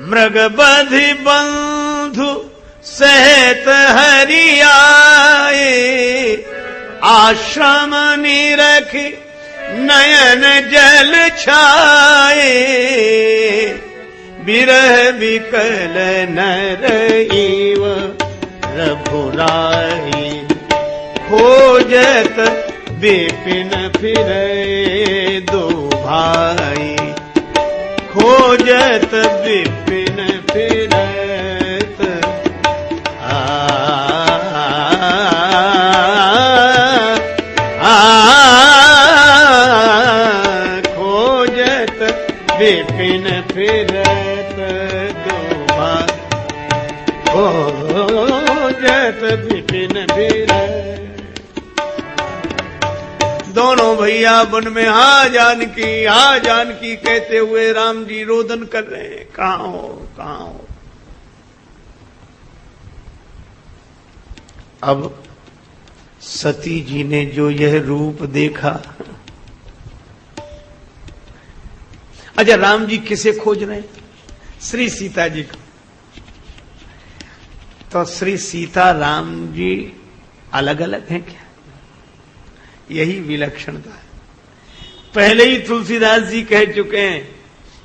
मृग बधि बंधु सहित हरि आए, आश्रम निरख नयन जल छाए, विरह विकल नर इव रघुराई, खोजत विपिन फिरे दो भाई, खोजत विपिन फिरत खोजत विपिन फिरत दो भाई, खोजत विपिन फिरत। दोनों भैया वन में हा जानकी कहते हुए राम जी रोदन कर रहे हैं, कहां हो। अब सती जी ने जो यह रूप देखा, अच्छा राम जी किसे खोज रहे हैं? श्री सीता जी को। तो श्री सीता राम जी अलग अलग हैं क्या? यही विलक्षणता है। पहले ही तुलसीदास जी कह चुके हैं,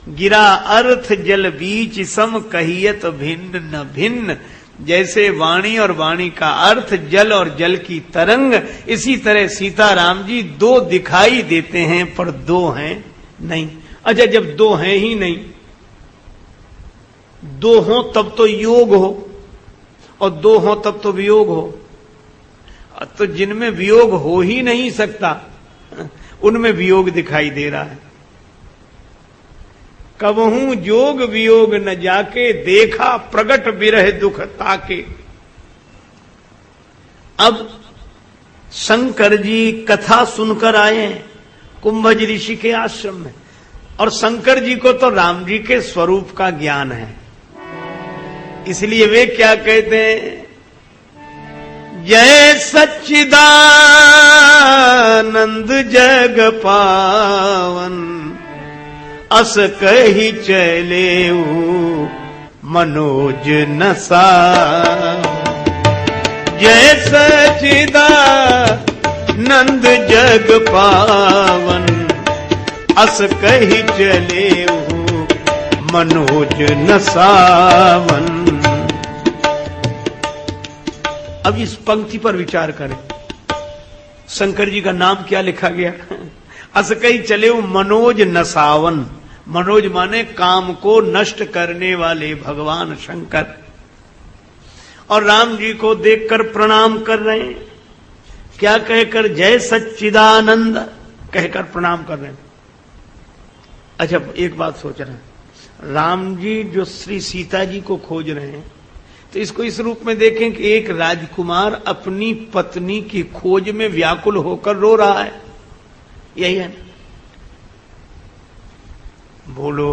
गिरा अर्थ जल बीच सम कहियत भिन्न न भिन्न। जैसे वाणी और वाणी का अर्थ, जल और जल की तरंग, इसी तरह सीताराम जी दो दिखाई देते हैं पर दो हैं नहीं। अच्छा, जब दो हैं ही नहीं, दो हो तब तो योग हो और दो हो तब तो वियोग हो। तो जिनमें वियोग हो ही नहीं सकता उनमें वियोग दिखाई दे रहा है। कबहू जोग वियोग न जाके, देखा प्रगट विरह दुख ताके। अब शंकर जी कथा सुनकर आए हैं कुंभज ऋषि के आश्रम में, और शंकर जी को तो राम जी के स्वरूप का ज्ञान है, इसलिए वे क्या कहते हैं, जय सच्चिदानंद जग पावन, अस कही चले मनोज नसा। जय सच्चिदानंद जग पावन, अस कही चले मनोज नसावन। अब इस पंक्ति पर विचार करें, शंकर जी का नाम क्या लिखा गया, अस कही चले मनोज नसावन। मनोज माने काम को नष्ट करने वाले भगवान शंकर, और राम जी को देखकर प्रणाम कर रहे हैं। क्या कहकर, जय सच्चिदानंद कहकर प्रणाम कर रहे हैं। अच्छा, एक बात सोच रहे हैं, राम जी जो श्री सीता जी को खोज रहे हैं, तो इसको इस रूप में देखें कि एक राजकुमार अपनी पत्नी की खोज में व्याकुल होकर रो रहा है, यही है ना। बोलो,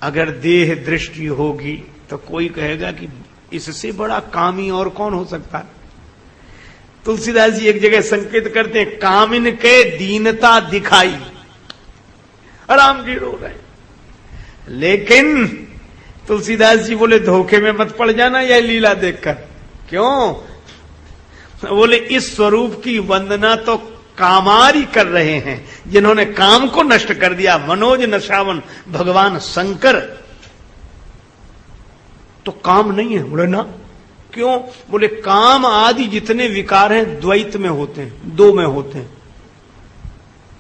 अगर देह दृष्टि होगी तो कोई कहेगा कि इससे बड़ा कामी और कौन हो सकता है। तुलसीदास जी एक जगह संकेत करते हैं, कामिन के दीनता दिखाई। राम जी रो रहे हैं, लेकिन तुलसीदास जी बोले धोखे में मत पड़ जाना यह लीला देखकर। क्यों? बोले इस स्वरूप की वंदना तो कामारी कर रहे हैं, जिन्होंने काम को नष्ट कर दिया, मनोज नशावन भगवान शंकर। तो काम नहीं है? बोले ना। क्यों? बोले काम आदि जितने विकार हैं द्वैत में होते हैं, दो में होते हैं,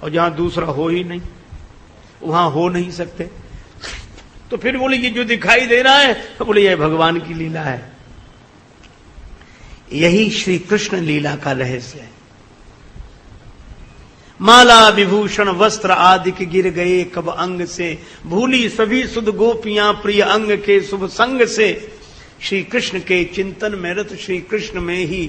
और जहां दूसरा हो ही नहीं वहां हो नहीं सकते। तो फिर बोले ये जो दिखाई दे रहा है, तो बोले यह भगवान की लीला है। यही श्री कृष्ण लीला का रहस्य है। माला विभूषण वस्त्र आदि के गिर गए कब अंग से, भूली सभी सुध गोपियां प्रिय अंग के शुभ संग से। श्री कृष्ण के चिंतन में रत श्री कृष्ण में ही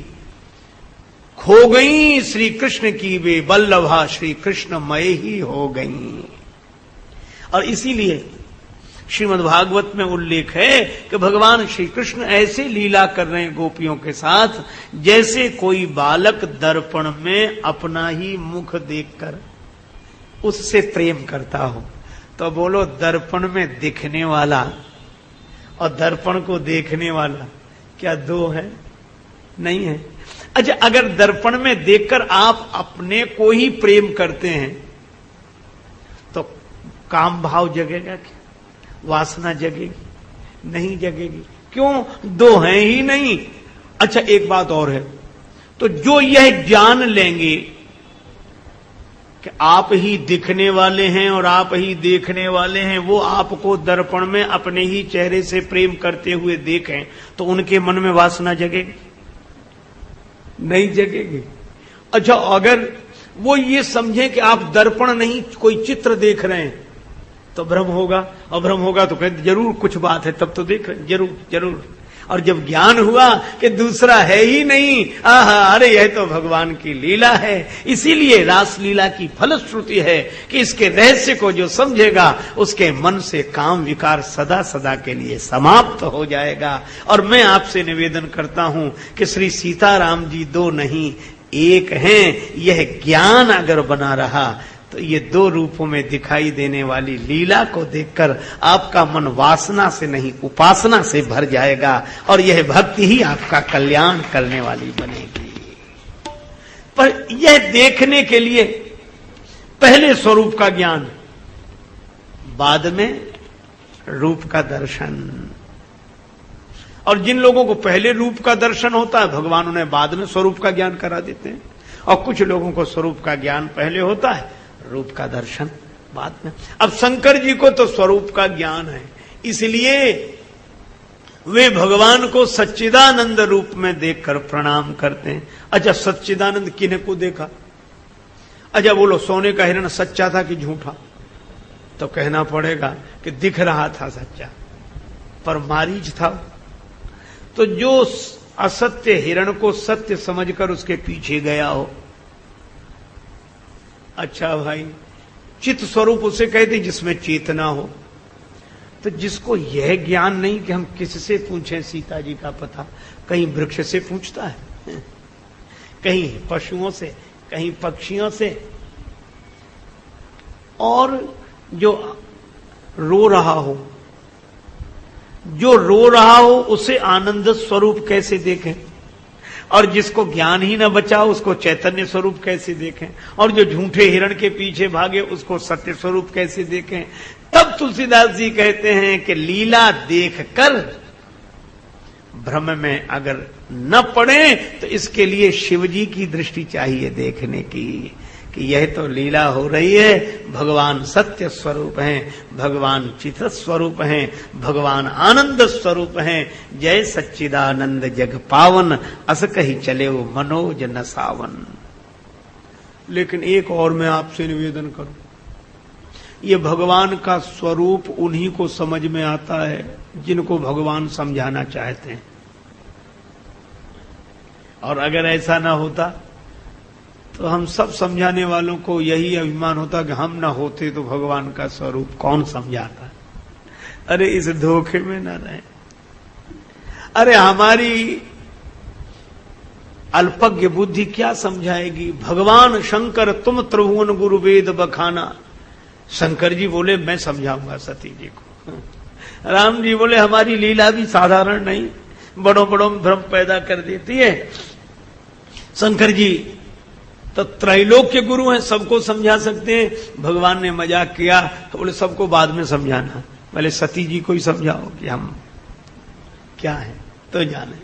खो गई श्री कृष्ण की वे वल्लभा, श्री कृष्ण मय ही हो गई। और इसीलिए श्रीमद् भागवत में उल्लेख है कि भगवान श्री कृष्ण ऐसे लीला कर रहे हैं गोपियों के साथ, जैसे कोई बालक दर्पण में अपना ही मुख देखकर उससे प्रेम करता हो। तो बोलो, दर्पण में दिखने वाला और दर्पण को देखने वाला क्या दो है? नहीं है। अच्छा, अगर दर्पण में देखकर आप अपने को ही प्रेम करते हैं तो काम भाव जगेगा क्या? वासना जगेगी? नहीं जगेगी। क्यों? दो हैं ही नहीं। अच्छा, एक बात और है, तो जो यह जान लेंगे कि आप ही दिखने वाले हैं और आप ही देखने वाले हैं, वो आपको दर्पण में अपने ही चेहरे से प्रेम करते हुए देखें, तो उनके मन में वासना जगेगी? नहीं जगेगी। अच्छा, अगर वो ये समझे कि आप दर्पण नहीं कोई चित्र देख रहे हैं तो भ्रम होगा, और भ्रम होगा तो कहते जरूर कुछ बात है, तब तो देख रहे, जरूर जरूर। और जब ज्ञान हुआ कि दूसरा है ही नहीं, अरे यह तो भगवान की लीला है। इसीलिए रास लीला की फलश्रुति है कि इसके रहस्य को जो समझेगा उसके मन से काम विकार सदा सदा के लिए समाप्त हो जाएगा। और मैं आपसे निवेदन करता हूं कि श्री सीताराम जी दो नहीं एक हैं। यह ज्ञान अगर बना रहा तो ये दो रूपों में दिखाई देने वाली लीला को देखकर आपका मन वासना से नहीं उपासना से भर जाएगा, और यह भक्ति ही आपका कल्याण करने वाली बनेगी। पर यह देखने के लिए पहले स्वरूप का ज्ञान, बाद में रूप का दर्शन। और जिन लोगों को पहले रूप का दर्शन होता है, भगवान उन्हें बाद में स्वरूप का ज्ञान करा देते हैं। और कुछ लोगों को स्वरूप का ज्ञान पहले होता है, रूप का दर्शन बाद में। अब शंकर जी को तो स्वरूप का ज्ञान है, इसलिए वे भगवान को सच्चिदानंद रूप में देखकर प्रणाम करते हैं। अच्छा, सच्चिदानंद किन्हीं को देखा? अच्छा बोलो, सोने का हिरण सच्चा था कि झूठा? तो कहना पड़ेगा कि दिख रहा था सच्चा, पर मारीच था। तो जो असत्य हिरण को सत्य समझकर उसके पीछे गया हो, अच्छा भाई, चित स्वरूप उसे कहते जिसमें चेतना हो। तो जिसको यह ज्ञान नहीं कि हम किससे पूछें सीता जी का पता, कहीं वृक्ष से पूछता है, कहीं पशुओं से, कहीं पक्षियों से। और जो रो रहा हो, जो रो रहा हो उसे आनंद स्वरूप कैसे देखें? और जिसको ज्ञान ही न बचा उसको चैतन्य स्वरूप कैसे देखें? और जो झूठे हिरण के पीछे भागे उसको सत्य स्वरूप कैसे देखें? तब तुलसीदास जी कहते हैं कि लीला देखकर भ्रम में अगर न पड़े तो इसके लिए शिवजी की दृष्टि चाहिए देखने की, कि यह तो लीला हो रही है, भगवान सत्य स्वरूप हैं, भगवान चित स्वरूप हैं, भगवान आनंद स्वरूप हैं। जय सच्चिदानंद जग पावन, अस कही चले वो मनोज न सावन। लेकिन एक और मैं आपसे निवेदन करूं, ये भगवान का स्वरूप उन्हीं को समझ में आता है जिनको भगवान समझाना चाहते हैं। और अगर ऐसा ना होता तो हम सब समझाने वालों को यही अभिमान होता कि हम ना होते तो भगवान का स्वरूप कौन समझाता। अरे इस धोखे में ना रहे। अरे हमारी अल्पज्ञ बुद्धि क्या समझाएगी? भगवान शंकर तुम त्रिभुवन गुरु वेद बखाना। शंकर जी बोले मैं समझाऊंगा सती जी को। राम जी बोले हमारी लीला भी साधारण नहीं, बड़ों बड़ों भ्रम पैदा कर देती है। शंकर जी तो त्रैलोक्य गुरु हैं, सबको समझा सकते हैं। भगवान ने मजाक किया, बोले सबको बाद में समझाना, बोले सती जी को ही समझाओ कि हम क्या है तो जाने।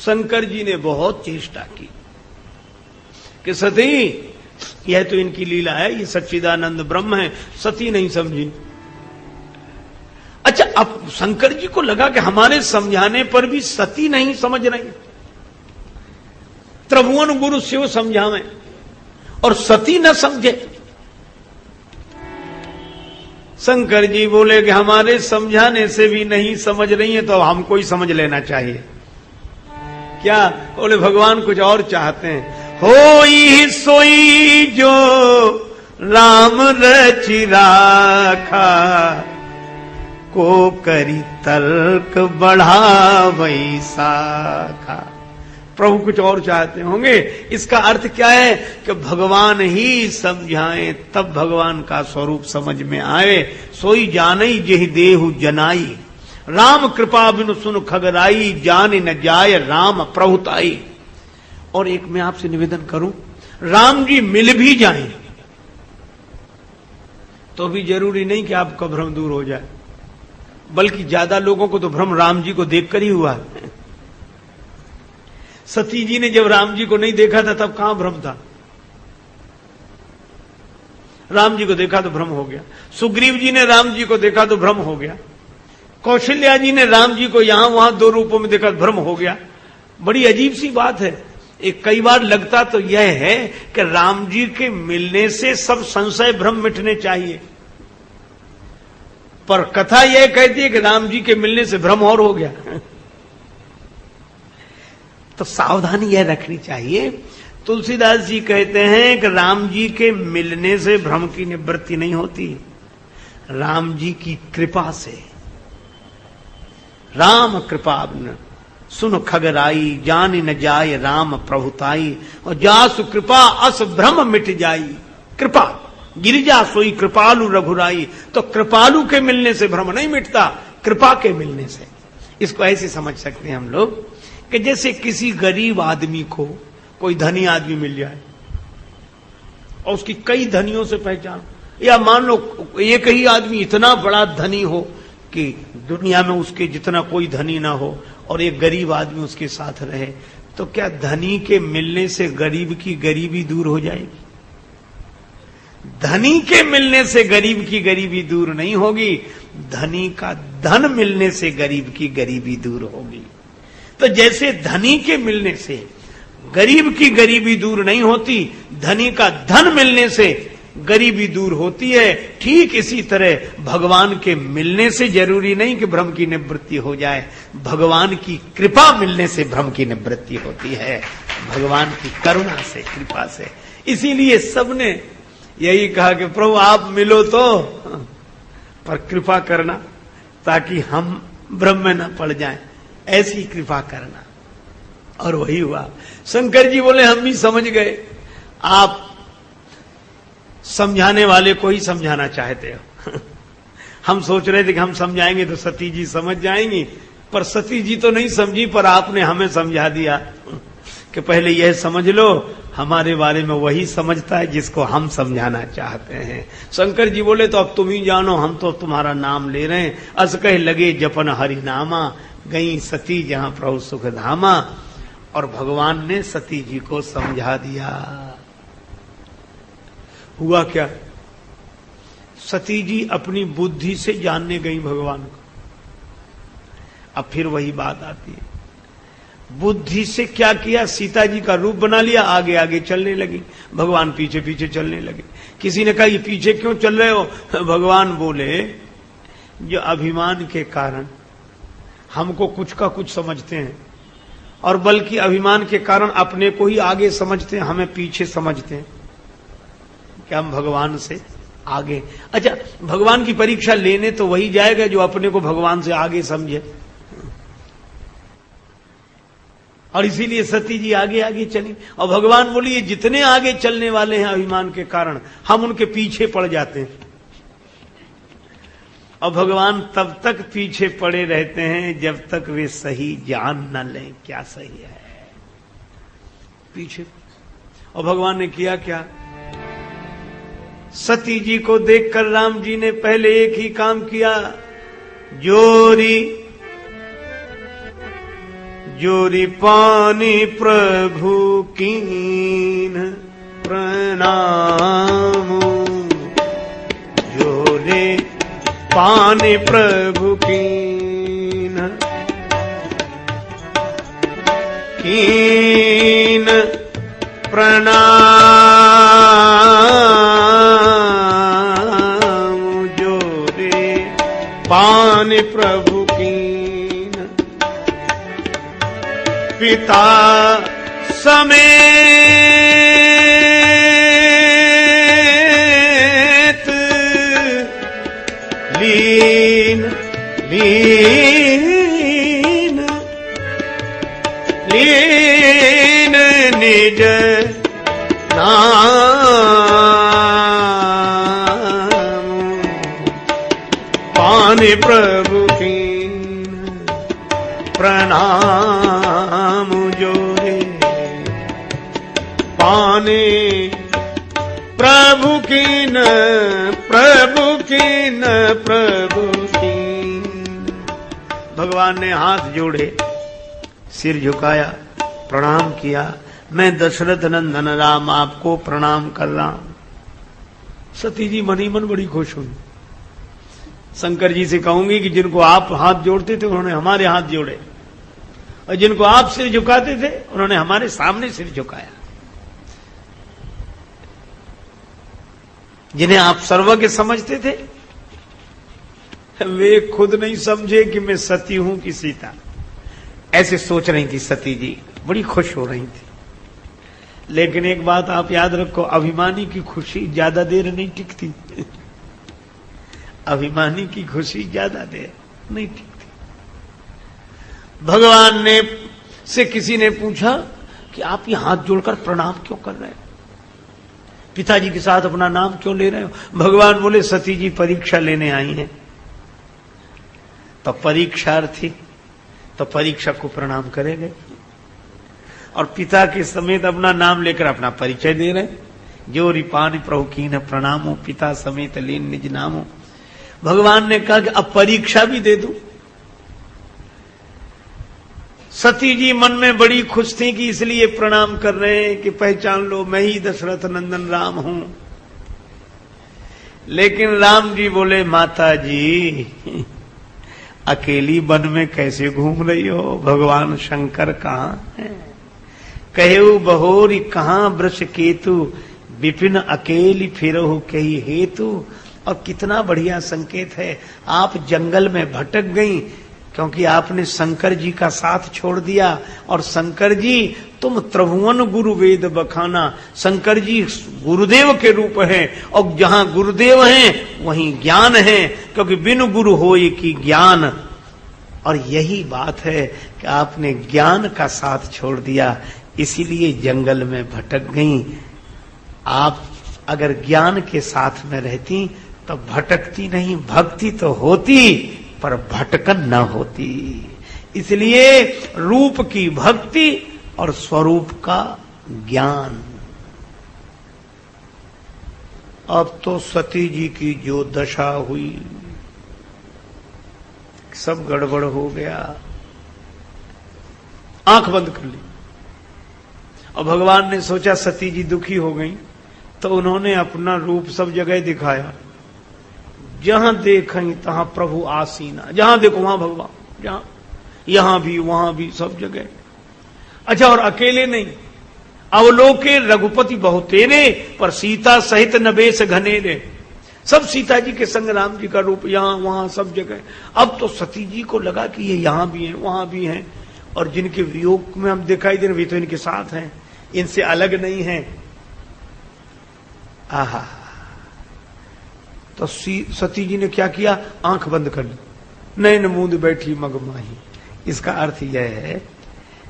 शंकर जी ने बहुत चेष्टा की कि सती यह तो इनकी लीला है, ये सच्चिदानंद ब्रह्म है, सती नहीं समझी। अच्छा, अब शंकर जी को लगा कि हमारे समझाने पर भी सती नहीं समझ रही, त्रिभुवन गुरु शिव समझावे और सती न समझे। शंकर जी बोले कि हमारे समझाने से भी नहीं समझ रही है तो हमको ही समझ लेना चाहिए। क्या? बोले भगवान कुछ और चाहते हैं। होई सोई जो राम रचि राखा, को करी तर्क बढ़ावई शाखा। प्रभु कुछ और चाहते होंगे। इसका अर्थ क्या है कि भगवान ही समझाएं तब भगवान का स्वरूप समझ में आए। सोई जानई जेहि देहु जनाई, राम कृपा बिनु सुन खगराई, जान न जाय राम प्रभुताई। और एक मैं आपसे निवेदन करूं, राम जी मिल भी जाएं तो भी जरूरी नहीं कि आपका भ्रम दूर हो जाए, बल्कि ज्यादा लोगों को तो भ्रम राम जी को देखकर ही हुआ है। सती जी ने जब राम जी को नहीं देखा था तब कहां भ्रम था? राम जी को देखा तो भ्रम हो गया। सुग्रीव जी ने राम जी को देखा तो भ्रम हो गया। कौशल्या जी ने राम जी को यहां वहां दो रूपों में देखा तो भ्रम हो गया। बड़ी अजीब सी बात है। एक कई बार लगता तो यह है कि राम जी के मिलने से सब संशय भ्रम मिटने चाहिए, पर कथा यह कहती है कि राम जी के मिलने से भ्रम और हो गया। तो सावधानी यह रखनी चाहिए। तुलसीदास जी कहते हैं कि राम जी के मिलने से भ्रम की निवृत्ति नहीं होती, राम जी की कृपा से। राम कृपा सुन खगराई, जान न जाय राम प्रभुताई, और जासु कृपा अस भ्रम मिट जाई। कृपा गिरिजा सोई कृपालु रघुराई। तो कृपालु के मिलने से भ्रम नहीं मिटता, कृपा के मिलने से। इसको ऐसे समझ सकते हैं हम लोग कि जैसे किसी गरीब आदमी को कोई धनी आदमी मिल जाए और उसकी कई धनियों से पहचान, या मान लो एक ही आदमी इतना बड़ा धनी हो कि दुनिया में उसके जितना कोई धनी ना हो और एक गरीब आदमी उसके साथ रहे, तो क्या धनी के मिलने से गरीब की गरीबी दूर हो जाएगी? धनी के मिलने से गरीब की गरीबी दूर नहीं होगी, धनी का धन मिलने से गरीब की गरीबी दूर होगी। तो जैसे धनी के मिलने से गरीब की गरीबी दूर नहीं होती, धनी का धन मिलने से गरीबी दूर होती है, ठीक इसी तरह भगवान के मिलने से जरूरी नहीं कि भ्रम की निवृत्ति हो जाए, भगवान की कृपा मिलने से भ्रम की निवृत्ति होती है, भगवान की करुणा से, कृपा से। इसीलिए सबने यही कहा कि प्रभु आप मिलो तो, पर कृपा करना ताकि हम भ्रम में न पड़ जाएं, ऐसी कृपा करना। और वही हुआ। शंकर जी बोले हम भी समझ गए, आप समझाने वाले को ही समझाना चाहते हो। हम सोच रहे थे कि हम समझाएंगे तो सती जी समझ जाएंगी, पर सती जी तो नहीं समझी, पर आपने हमें समझा दिया कि पहले यह समझ लो हमारे बारे में वही समझता है जिसको हम समझाना चाहते हैं। शंकर जी बोले तो अब तुम ही जानो, हम तो तुम्हारा नाम ले रहे हैं। अस कह लगे जपन हरि नामा, गई सती जहां प्रभु सुख धामा। और भगवान ने सती जी को समझा दिया। हुआ क्या, सती जी अपनी बुद्धि से जानने गई भगवान को। अब फिर वही बात आती है, बुद्धि से क्या किया, सीता जी का रूप बना लिया, आगे आगे चलने लगी, भगवान पीछे पीछे चलने लगे। किसी ने कहा ये पीछे क्यों चल रहे हो? भगवान बोले जो अभिमान के कारण हमको कुछ का कुछ समझते हैं, और बल्कि अभिमान के कारण अपने को ही आगे समझते हैं, हमें पीछे समझते हैं कि हम भगवान से आगे। अच्छा, भगवान की परीक्षा लेने तो वही जाएगा जो अपने को भगवान से आगे समझे। और इसीलिए सती जी आगे आगे चली, और भगवान बोलिए जितने आगे चलने वाले हैं अभिमान के कारण, हम उनके पीछे पड़ जाते हैं। और भगवान तब तक पीछे पड़े रहते हैं जब तक वे सही जान न लें क्या सही है, पीछे। और भगवान ने किया क्या, सती जी को देखकर राम जी ने पहले एक ही काम किया, जोरी जोरी पानी प्रभु कीन प्रणाम, जोरे पानी प्रभु कीन कीन प्रणाम, जोरे पानी प्रभु कीन, पिता समेत लीन लीन लीन निज नाम, पानी प्रभु कीन प्रणाम, जोरे पानी प्रभु कीन प्रभु कीन प्रभु कीन। भगवान ने हाथ जोड़े, सिर झुकाया, प्रणाम किया, मैं दशरथ नंदन राम आपको प्रणाम कर रहा हूं। सती जी मनी मन बड़ी खुश हुई। शंकर जी से कहूंगी कि जिनको आप हाथ जोड़ते थे उन्होंने हमारे हाथ जोड़े, और जिनको आप सिर झुकाते थे उन्होंने हमारे सामने सिर झुकाया। जिन्हें आप सर्वज्ञ समझते थे वे खुद नहीं समझे कि मैं सती हूं कि सीता। ऐसे सोच रही थी सती जी, बड़ी खुश हो रही थी। लेकिन एक बात आप याद रखो, अभिमानी की खुशी ज्यादा देर नहीं टिकती। अभिमानी की खुशी ज्यादा देर नहीं टिकती। भगवान ने से किसी ने पूछा कि आप ये हाथ जोड़कर प्रणाम क्यों कर रहे हो, पिताजी के साथ अपना नाम क्यों ले रहे हो? भगवान बोले सती जी परीक्षा लेने आई हैं, तो परीक्षार्थी तो परीक्षा को प्रणाम करेंगे, और पिता के समेत अपना नाम लेकर अपना परिचय दे रहे हैं जो रिपान प्रभु कीन प्रणामो, पिता समेत लीन निज नामो। भगवान ने कहा कि अब परीक्षा भी दे दूं। सती जी मन में बड़ी खुश थी कि इसलिए प्रणाम कर रहे हैं कि पहचान लो मैं ही दशरथ नंदन राम हूं। लेकिन राम जी बोले, माता जी अकेली वन में कैसे घूम रही हो, भगवान शंकर कहां है? कहेऊ बहोरी कहां वृष केतु, विपिन अकेली फिरहु कही हेतु। और कितना बढ़िया संकेत है, आप जंगल में भटक गई क्योंकि आपने शंकर जी का साथ छोड़ दिया। और शंकर जी तुम त्रिभुवन गुरु वेद बखाना, शंकर जी गुरुदेव के रूप हैं और जहां गुरुदेव हैं वहीं ज्ञान है, क्योंकि बिन गुरु होए की ज्ञान। और यही बात है कि आपने ज्ञान का साथ छोड़ दिया, इसीलिए जंगल में भटक गई। आप अगर ज्ञान के साथ में रहती तो भटकती नहीं, भक्ति तो होती पर भटकन न होती। इसलिए रूप की भक्ति और स्वरूप का ज्ञान। अब तो सती जी की जो दशा हुई, सब गड़बड़ हो गया, आंख बंद कर ली। और भगवान ने सोचा सती जी दुखी हो गई, तो उन्होंने अपना रूप सब जगह दिखाया। जहां देखें तहां प्रभु आसीना, जहां देखो वहां भगवान, जहां यहां भी वहां भी सब जगह। अच्छा, और अकेले नहीं, अवलोके रघुपति बहुतेरे, पर सीता सहित नबेश घनेरे। सब सीता जी के संग राम जी का रूप यहां वहां सब जगह। अब तो सती जी को लगा कि ये यहां भी हैं वहां भी हैं, और जिनके वियोग में हम दिखाई दे रहे वे तो इनके साथ हैं, इनसे अलग नहीं है। आहा, तो सती जी ने क्या किया, आंख बंद कर ली, नैन मूंद बैठी मगमाही। इसका अर्थ यह है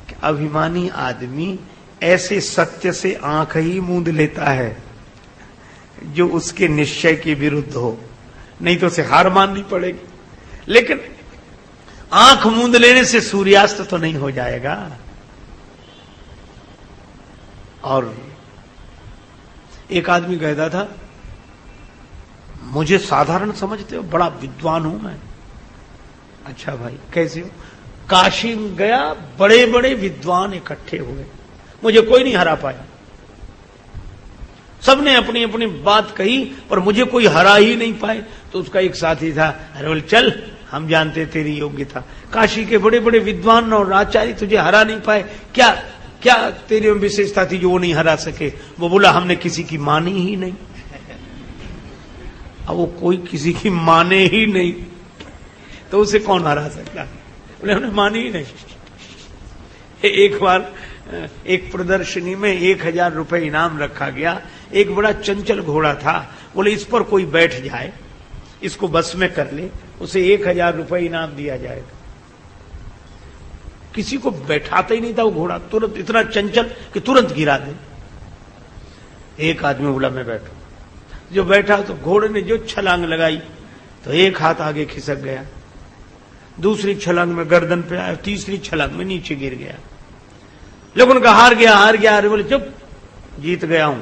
कि अभिमानी आदमी ऐसे सत्य से आंख ही मूंद लेता है जो उसके निश्चय के विरुद्ध हो, नहीं तो उसे हार माननी पड़ेगी। लेकिन आंख मूंद लेने से सूर्यास्त तो नहीं हो जाएगा। और एक आदमी कहता था, मुझे साधारण समझते हो, बड़ा विद्वान हूं मैं। अच्छा भाई, कैसे हो? काशी में गया, बड़े बड़े विद्वान इकट्ठे हुए, मुझे कोई नहीं हरा पाया। सबने अपनी अपनी बात कही पर मुझे कोई हरा ही नहीं पाए। तो उसका एक साथी था, अरे बोल चल, हम जानते तेरी योग्यता, काशी के बड़े बड़े विद्वान और आचार्य तुझे हरा नहीं पाए, क्या क्या तेरी विशेषता थी जो वो नहीं हरा सके? वो बोला, हमने किसी की मानी ही नहीं। अब वो कोई किसी की माने ही नहीं तो उसे कौन हरा सकता? बोले हमने मानी ही नहीं। एक बार एक प्रदर्शनी में 1000 रुपए इनाम रखा गया। एक बड़ा चंचल घोड़ा था, बोले इस पर कोई बैठ जाए, इसको बस में कर ले, उसे 1000 रुपए इनाम दिया जाएगा। किसी को बैठाता ही नहीं था वो घोड़ा, तुरंत इतना चंचल कि तुरंत गिरा दे। एक आदमी बोला मैं बैठू, जो बैठा तो घोड़े ने जो छलांग लगाई तो एक हाथ आगे खिसक गया, दूसरी छलांग में गर्दन पे आया, तीसरी छलांग में नीचे गिर गया। लोगों का हार गया हार गया। अरे बोले चुप, जीत गया हूं,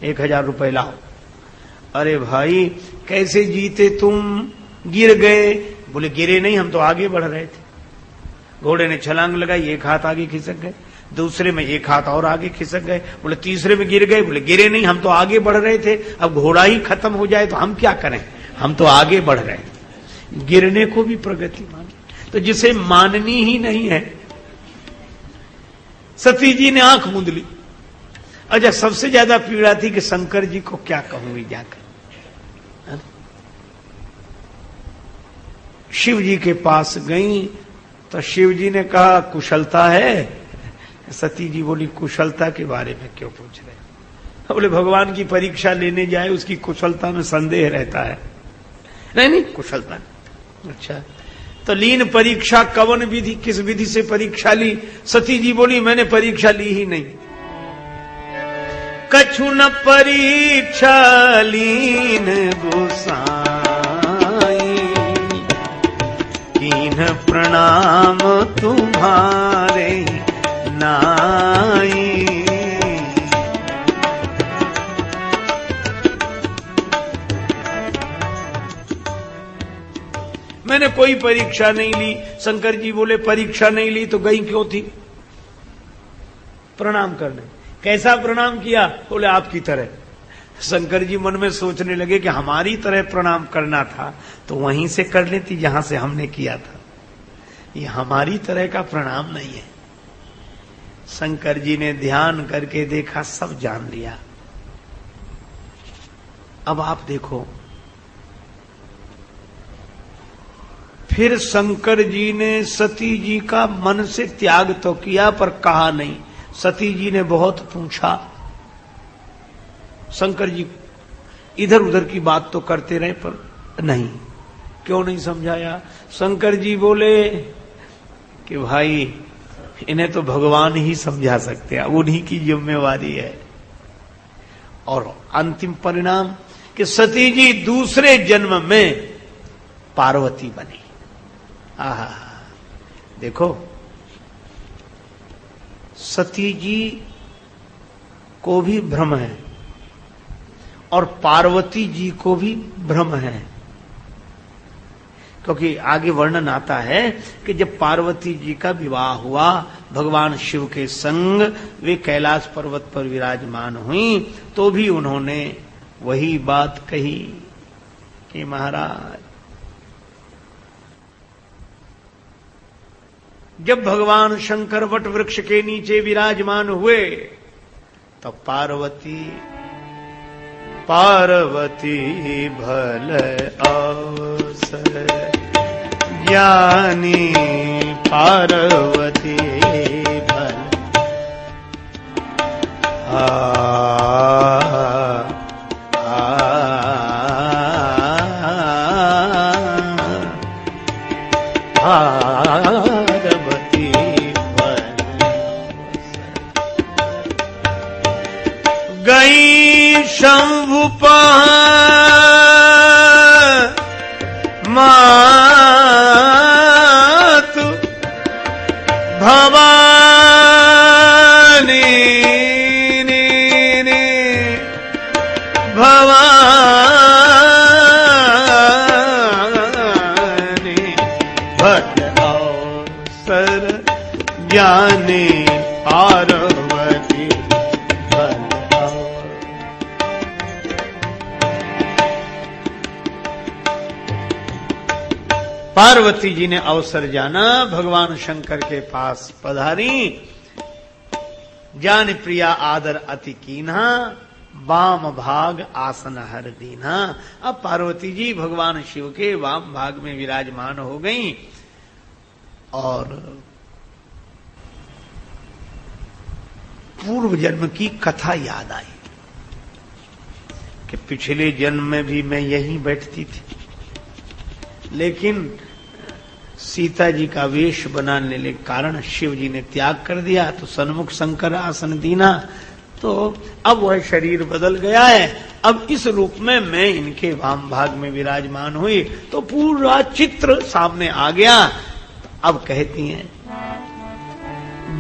1000 रुपए लाओ। अरे भाई कैसे जीते तुम, गिर गए? बोले गिरे नहीं, हम तो आगे बढ़ रहे थे। घोड़े ने छलांग लगाई, एक हाथ आगे खिसक गए, दूसरे में एक हाथ और आगे खिसक गए। बोले तीसरे में गिर गए, बोले गिरे नहीं, हम तो आगे बढ़ रहे थे, अब घोड़ा ही खत्म हो जाए तो हम क्या करें, हम तो आगे बढ़ रहे थे। गिरने को भी प्रगति मानी, तो जिसे माननी ही नहीं है। सती जी ने आंख मूंद ली। अच्छा, सबसे ज्यादा पीड़ा थी कि शंकर जी को क्या कहूंगी जाकर। शिव जी के पास गई तो शिव जी ने कहा कुशलता है? सती जी बोली कुशलता के बारे में क्यों पूछ रहे? बोले भगवान की परीक्षा लेने जाए उसकी कुशलता में संदेह रहता है। नहीं कुशलता। अच्छा, तो लीन परीक्षा कवन विधि, किस विधि से परीक्षा ली? सती जी बोली मैंने परीक्षा ली ही नहीं। कछु न परीक्षा लीन गोसाई, कीन प्रणाम तुम्हारे नाई। मैंने कोई परीक्षा नहीं ली। शंकर जी बोले परीक्षा नहीं ली तो गई क्यों थी? प्रणाम करने। कैसा प्रणाम किया? बोले आपकी तरह। शंकर जी मन में सोचने लगे कि हमारी तरह प्रणाम करना था तो वहीं से कर लेती जहां से हमने किया था, ये हमारी तरह का प्रणाम नहीं है। शंकर जी ने ध्यान करके देखा, सब जान लिया। अब आप देखो, फिर शंकर जी ने सती जी का मन से त्याग तो किया पर कहा नहीं। सती जी ने बहुत पूछा, शंकर जी इधर उधर की बात तो करते रहे पर नहीं। क्यों नहीं समझाया? शंकर जी बोले कि भाई इन्हें तो भगवान ही समझा सकते हैं, उन्हीं की जिम्मेवारी है। और अंतिम परिणाम कि सती जी दूसरे जन्म में पार्वती बनी। आहा, देखो सती जी को भी भ्रम है और पार्वती जी को भी भ्रम है, क्योंकि आगे वर्णन आता है कि जब पार्वती जी का विवाह हुआ भगवान शिव के संग, वे कैलाश पर्वत पर विराजमान हुई तो भी उन्होंने वही बात कही कि महाराज जब भगवान शंकर वट वृक्ष के नीचे विराजमान हुए तो पार्वती भल अवसर ज्ञानी पार्वती भल पार्वती भल गई शंभु मातु भवानी भवानी भट अवसर ज्ञानी पार्वती भल। पार्वती जी ने अवसर जाना, भगवान शंकर के पास पधारी। जान प्रिया आदर अति कीन्हा, वाम भाग आसन हर दीन्हा। अब पार्वती जी भगवान शिव के वाम भाग में विराजमान हो गईं और पूर्व जन्म की कथा याद आई कि पिछले जन्म में भी मैं यहीं बैठती थी, लेकिन सीता जी का वेश बनाने के कारण शिव जी ने त्याग कर दिया तो सन्मुख शंकर आसन दीना, तो अब वह शरीर बदल गया है। अब इस रूप में मैं इनके वाम भाग में विराजमान हुई तो पूरा चित्र सामने आ गया। अब कहती हैं,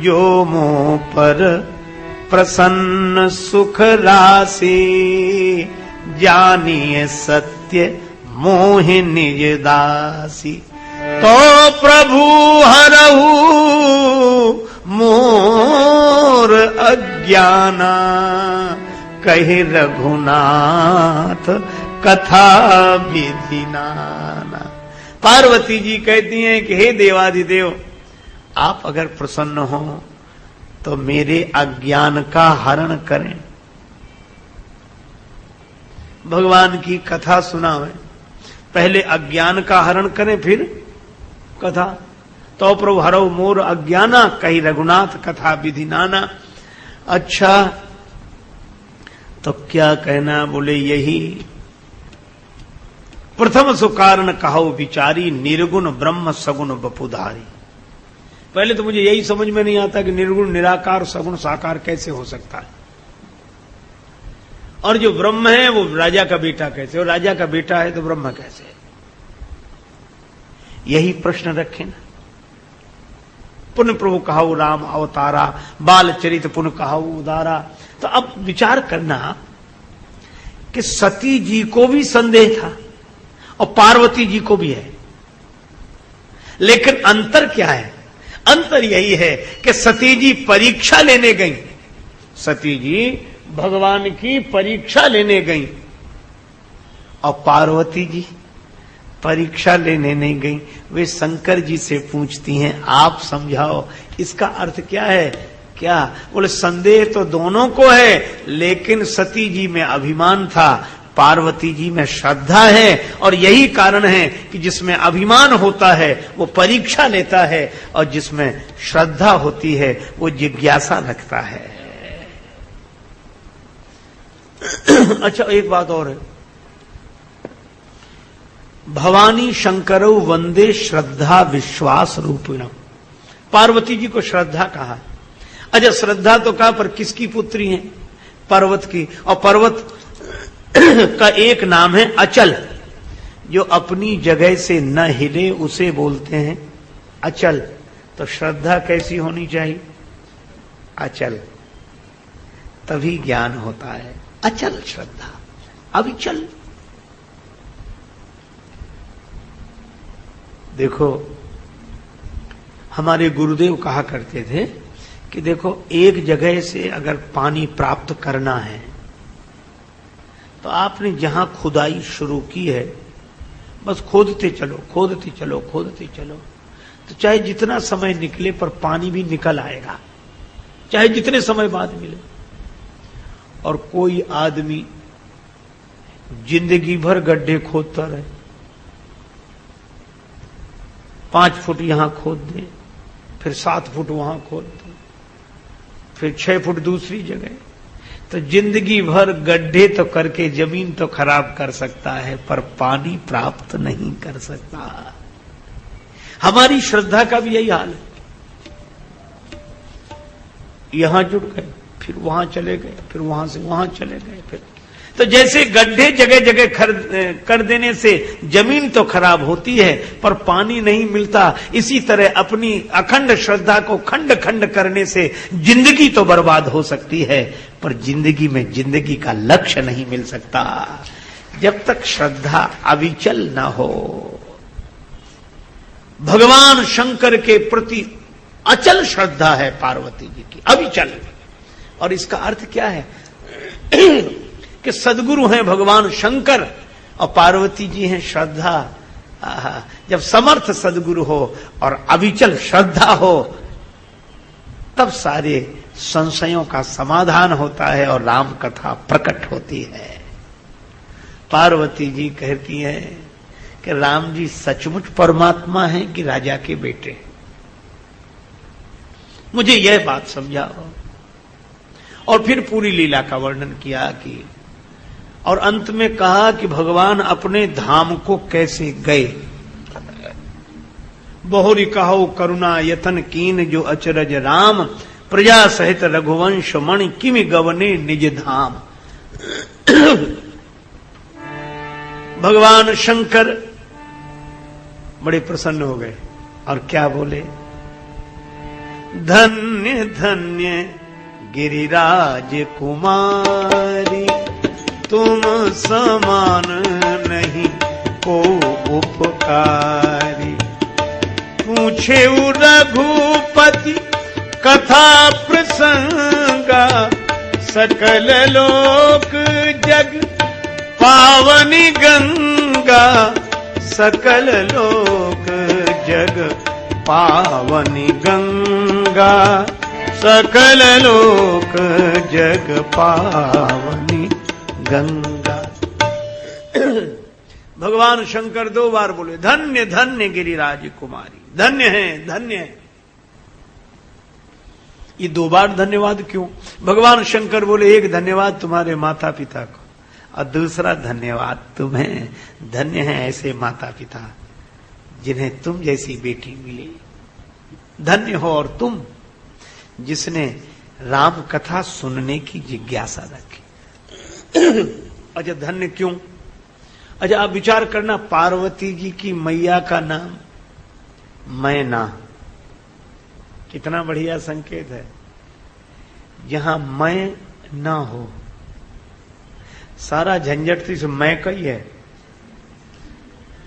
जो मोह पर प्रसन्न सुख राशि, जानिए सत्य मोह निज दासी। तो प्रभु हरहु मोर अज्ञाना, कहि रघुनाथ कथा विधि नाना। पार्वती जी कहती हैं कि हे देवाधिदेव, आप अगर प्रसन्न हो तो मेरे अज्ञान का हरण करें, भगवान की कथा सुनावें। पहले अज्ञान का हरण करें फिर कथा। तो प्रभु हरौ मोर अज्ञाना, कही रघुनाथ कथा विधि नाना। अच्छा तो क्या कहना? बोले यही प्रथम सुकारण कहो विचारी, निर्गुण ब्रह्म सगुण बपुधारी। पहले तो मुझे यही समझ में नहीं आता कि निर्गुण निराकार सगुण साकार कैसे हो सकता है, और जो ब्रह्म है वो राजा का बेटा कैसे, और राजा का बेटा है तो ब्रह्म कैसे? यही प्रश्न रखे ना। पुनः प्रभु कहाऊ राम अवतारा, बाल चरित पुनः कहाऊ उदारा। तो अब विचार करना कि सती जी को भी संदेह था और पार्वती जी को भी है। लेकिन अंतर क्या है? अंतर यही है कि सती जी परीक्षा लेने गई, सती जी भगवान की परीक्षा लेने गई, और पार्वती जी परीक्षा लेने नहीं गई। वे शंकर जी से पूछती हैं, आप समझाओ इसका अर्थ क्या है? क्या बोले? संदेह तो दोनों को है, लेकिन सती जी में अभिमान था, पार्वती जी में श्रद्धा है, और यही कारण है कि जिसमें अभिमान होता है वो परीक्षा लेता है, और जिसमें श्रद्धा होती है वो जिज्ञासा रखता है। अच्छा, एक बात और है, भवानी शंकरौ वंदे श्रद्धा विश्वास रूपिणम। पार्वती जी को श्रद्धा कहा। अच्छा, श्रद्धा तो कहा, पर किसकी पुत्री है? पर्वत की। और पर्वत का एक नाम है अचल, जो अपनी जगह से न हिले उसे बोलते हैं अचल। तो श्रद्धा कैसी होनी चाहिए? अचल, तभी ज्ञान होता है। अचल श्रद्धा, अविचल। देखो, हमारे गुरुदेव कहा करते थे कि देखो, एक जगह से अगर पानी प्राप्त करना है तो आपने जहां खुदाई शुरू की है, बस खोदते चलो, खोदते चलो, खोदते चलो, तो चाहे जितना समय निकले पर पानी भी निकल आएगा, चाहे जितने समय बाद मिले। और कोई आदमी जिंदगी भर गड्ढे खोदता रहे, 5 फुट यहां खोद दे, फिर 7 फुट वहां खोद दे, फिर 6 फुट दूसरी जगह, तो जिंदगी भर गड्ढे तो करके जमीन तो खराब कर सकता है, पर पानी प्राप्त नहीं कर सकता। हमारी श्रद्धा का भी यही हाल है। यहां जुड़ गए, फिर वहां चले गए, फिर वहां से वहां चले गए, फिर तो जैसे गड्ढे जगह जगह कर देने से जमीन तो खराब होती है पर पानी नहीं मिलता, इसी तरह अपनी अखंड श्रद्धा को खंड खंड करने से जिंदगी तो बर्बाद हो सकती है, पर जिंदगी में जिंदगी का लक्ष्य नहीं मिल सकता जब तक श्रद्धा अविचल न हो। भगवान शंकर के प्रति अचल श्रद्धा है पार्वती जी की, अविचल। और इसका अर्थ क्या है कि सदगुरु हैं भगवान शंकर और पार्वती जी हैं श्रद्धा। जब समर्थ सदगुरु हो और अविचल श्रद्धा हो, तब सारे संशयों का समाधान होता है और राम कथा प्रकट होती है। पार्वती जी कहती हैं कि राम जी सचमुच परमात्मा हैं कि राजा के बेटे? मुझे यह बात समझाओ। और फिर पूरी लीला का वर्णन किया कि, और अंत में कहा कि भगवान अपने धाम को कैसे गए। बहुरी कहो करुणा यतन कीन जो अचरज राम, प्रजा सहित रघुवंश मणि किमि गवने निज धाम। भगवान शंकर बड़े प्रसन्न हो गए और क्या बोले? धन्य धन्य गिरिराज कुमारी, तुम समान नहीं को उपकारी। पूछे रघुपति कथा प्रसंगा, सकल लोक जग पावनी गंगा। सकल लोक जग पावनी गंगा, सकल लोक जग पावनी गंगा। भगवान शंकर 2 बार बोले धन्य धन्य गिरिराज कुमारी, धन्य है, धन्य है। ये 2 बार धन्यवाद क्यों? भगवान शंकर बोले एक धन्यवाद तुम्हारे माता पिता को और दूसरा धन्यवाद तुम्हें। धन्य है ऐसे माता पिता जिन्हें तुम जैसी बेटी मिली। धन्य हो और तुम जिसने राम कथा सुनने की जिज्ञासा रखी। अच्छा, धन्य क्यों? अच्छा, आप विचार करना, पार्वती जी की मैया का नाम मैना, कितना बढ़िया संकेत है। जहां मैं ना हो, सारा झंझट से मैं का ही है।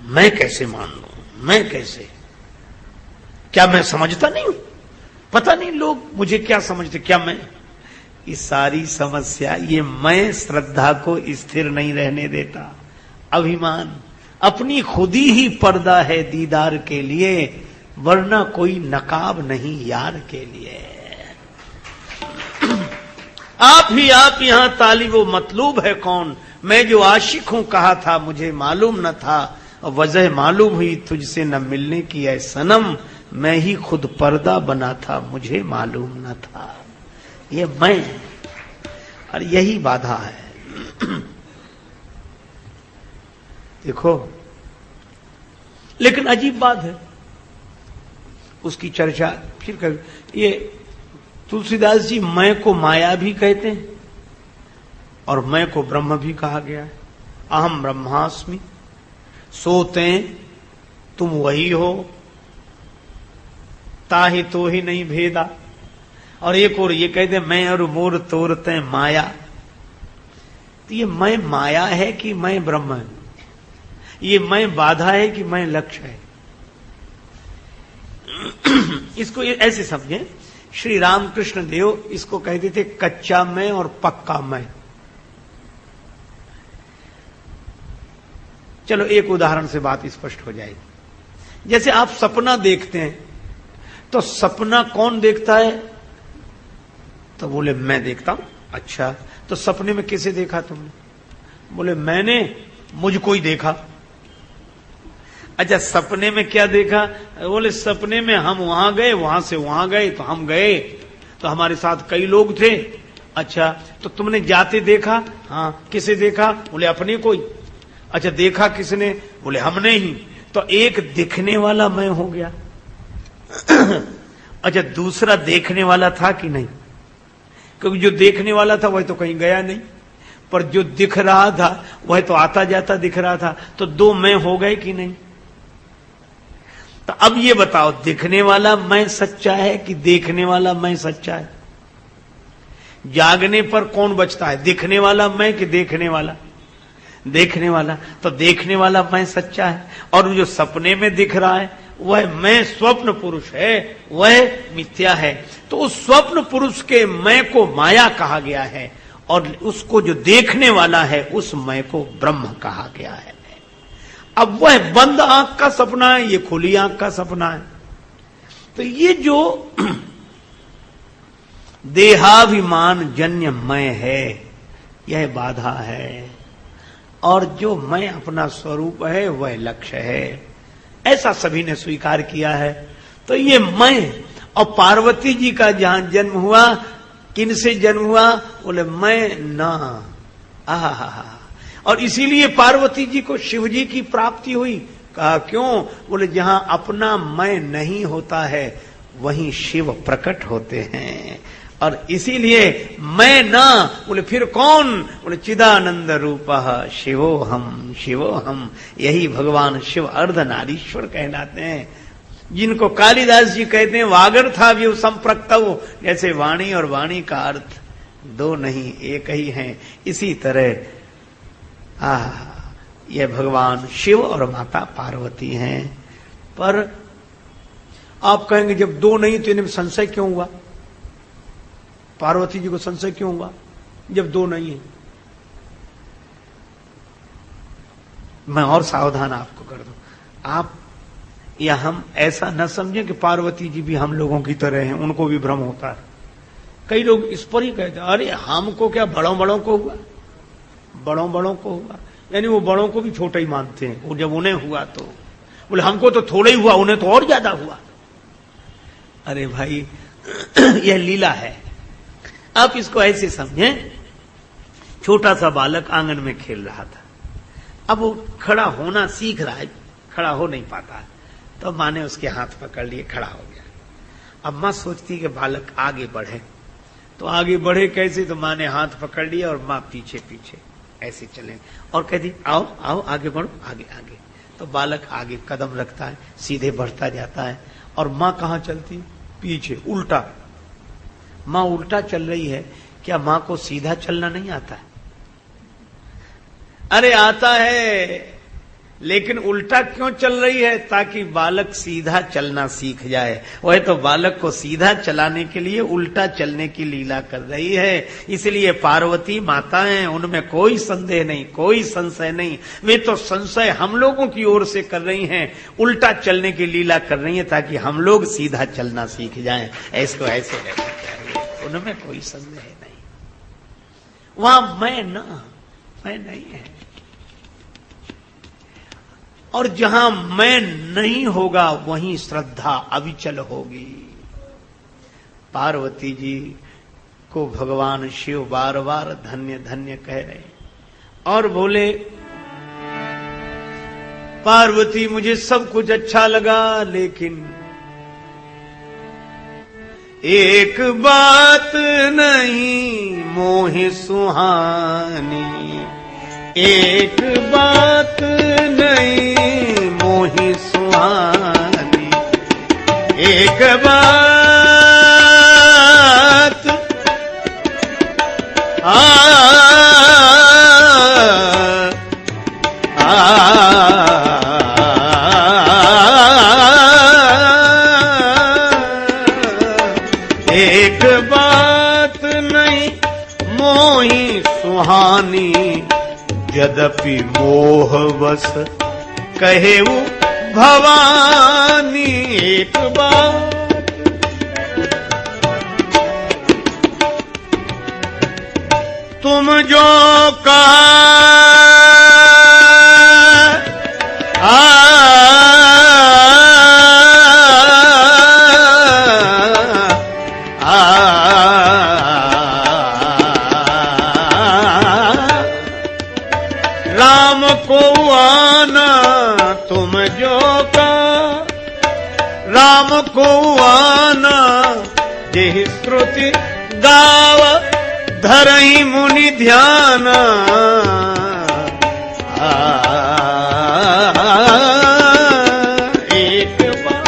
मैं कैसे मान लूं, मैं कैसे? क्या मैं समझता नहीं हूं? पता नहीं लोग मुझे क्या समझते, क्या मैं? ये सारी समस्या, ये मैं श्रद्धा को स्थिर नहीं रहने देता। अभिमान अपनी खुदी ही पर्दा है दीदार के लिए, वरना कोई नकाब नहीं यार के लिए। आप ही आप यहां तालिबो मतलूब है कौन? मैं जो आशिक हूं कहा था मुझे मालूम न था, वजह मालूम हुई तुझसे न मिलने की है सनम, मैं ही खुद पर्दा बना था मुझे मालूम न था। ये मैं, और यही बाधा है। देखो, लेकिन अजीब बात है, उसकी चर्चा फिर कर। ये तुलसीदास जी मैं को माया भी कहते हैं और मैं को ब्रह्म भी कहा गया है। अहम ब्रह्मास्मि सोते तुम वही हो, ताहि तो ही नहीं भेदा। और एक और ये कहते मैं और मोर तोरते माया। तो ये मैं माया है कि मैं ब्रह्म है? ये मैं बाधा है कि मैं लक्ष्य है? इसको ऐसे समझें, श्री रामकृष्ण देव इसको कहते थे कच्चा मैं और पक्का मैं। चलो एक उदाहरण से बात स्पष्ट हो जाएगी। जैसे आप सपना देखते हैं, तो सपना कौन देखता है? तो बोले मैं देखता हूं। अच्छा, तो सपने में किसे देखा तुमने? बोले मैंने मुझको ही देखा। अच्छा, सपने में क्या देखा? बोले सपने में हम वहां गए, वहां से वहां गए, तो हम गए तो हमारे साथ कई लोग थे। अच्छा, तो तुमने जाते देखा? हाँ। किसे देखा? बोले अपने को ही। अच्छा, देखा किसने? बोले हमने ही। तो एक दिखने वाला मैं हो गया। अच्छा, दूसरा देखने वाला था कि नहीं? क्योंकि जो देखने वाला था वह तो कहीं गया नहीं, पर जो दिख रहा था वह तो आता जाता दिख रहा था। तो दो मैं हो गए कि नहीं? तो अब ये बताओ, दिखने वाला मैं सच्चा है कि देखने वाला मैं सच्चा है? जागने पर कौन बचता है, दिखने वाला मैं कि देखने वाला? देखने वाला। तो देखने वाला मैं सच्चा है, और जो सपने में दिख रहा है वह मैं स्वप्न पुरुष है, वह मिथ्या है। तो उस स्वप्न पुरुष के मैं को माया कहा गया है, और उसको जो देखने वाला है उस मैं को ब्रह्म कहा गया है। अब वह बंद आंख का सपना है, ये खुली आंख का सपना है। तो ये जो देहाभिमान जन्य मैं है, यह बाधा है, और जो मैं अपना स्वरूप है वह लक्ष्य है। ऐसा सभी ने स्वीकार किया है। तो ये मैं, और पार्वती जी का जहां जन्म हुआ, किन से जन्म हुआ? बोले मैं ना। आहा, और इसीलिए पार्वती जी को शिव जी की प्राप्ति हुई। कहा क्यों? बोले जहां अपना मैं नहीं होता है वहीं शिव प्रकट होते हैं, और इसीलिए मैं ना। बोले फिर कौन? बोले चिदानंद रूपः शिवोहम शिवोहम। यही भगवान शिव अर्धनारीश्वर कहलाते हैं, जिनको कालिदास जी कहते हैं वागर्थाव्यु संप्रक्तव। जैसे वाणी और वाणी का अर्थ दो नहीं एक ही है, इसी तरह यह भगवान शिव और माता पार्वती हैं। पर आप कहेंगे जब दो नहीं तो इन्हें संशय क्यों हुआ? पार्वती जी को संशय क्यों हुआ जब दो नहीं है? मैं और सावधान आपको कर दूं, आप या हम ऐसा न समझें कि पार्वती जी भी हम लोगों की तरह हैं, उनको भी भ्रम होता है। कई लोग इस पर ही कहते हैं अरे हमको क्या, बड़ों बड़ों को हुआ, बड़ों बड़ों को हुआ, यानी वो बड़ों को भी छोटा ही मानते हैं। वो जब उन्हें हुआ तो बोले हमको तो थोड़ा ही हुआ, उन्हें तो और ज्यादा हुआ। अरे भाई यह लीला है। आप इसको ऐसे समझें, छोटा सा बालक आंगन में खेल रहा था, अब वो खड़ा होना सीख रहा है, खड़ा हो नहीं पाता, तो माँ ने उसके हाथ पकड़ लिए, खड़ा हो गया। अब माँ सोचती कि बालक आगे बढ़े, तो आगे बढ़े कैसे? तो माँ ने हाथ पकड़ लिया और माँ पीछे पीछे ऐसे चले, और कहती आओ आओ आगे बढ़ो, आगे आगे। तो बालक आगे कदम रखता है, सीधे बढ़ता जाता है, और माँ कहाँ चलती? पीछे, उल्टा। माँ उल्टा चल रही है, क्या माँ को सीधा चलना नहीं आता है? अरे आता है, लेकिन उल्टा क्यों चल रही है? ताकि बालक सीधा चलना सीख जाए। वह तो बालक को सीधा चलाने के लिए उल्टा चलने की लीला कर रही है। इसलिए पार्वती माता हैं, उनमें कोई संदेह नहीं, कोई संशय नहीं। वे तो संशय हम लोगों की ओर से कर रही हैं, उल्टा चलने की लीला कर रही हैं ताकि हम लोग सीधा चलना सीख जाएं। ऐसे रहना चाहिए, उनमें कोई संदेह नहीं। वहां मैं नहीं है। और जहां मैं नहीं होगा वहीं श्रद्धा अविचल होगी। पार्वती जी को भगवान शिव बार बार धन्य धन्य कह रहे और बोले, पार्वती मुझे सब कुछ अच्छा लगा, लेकिन एक बात नहीं मोहि सुहानी, एक बात नहीं मोहि सुहानी, एक बात एक बात नहीं मोहि सुहानी, यद्यपि मोहवश कहेऊ भवानी, एक बात तुम जो कहा राम को आना, तुम जो का राम को आना, यही श्रुति गाव धरहि मुनि ध्यान, एक बात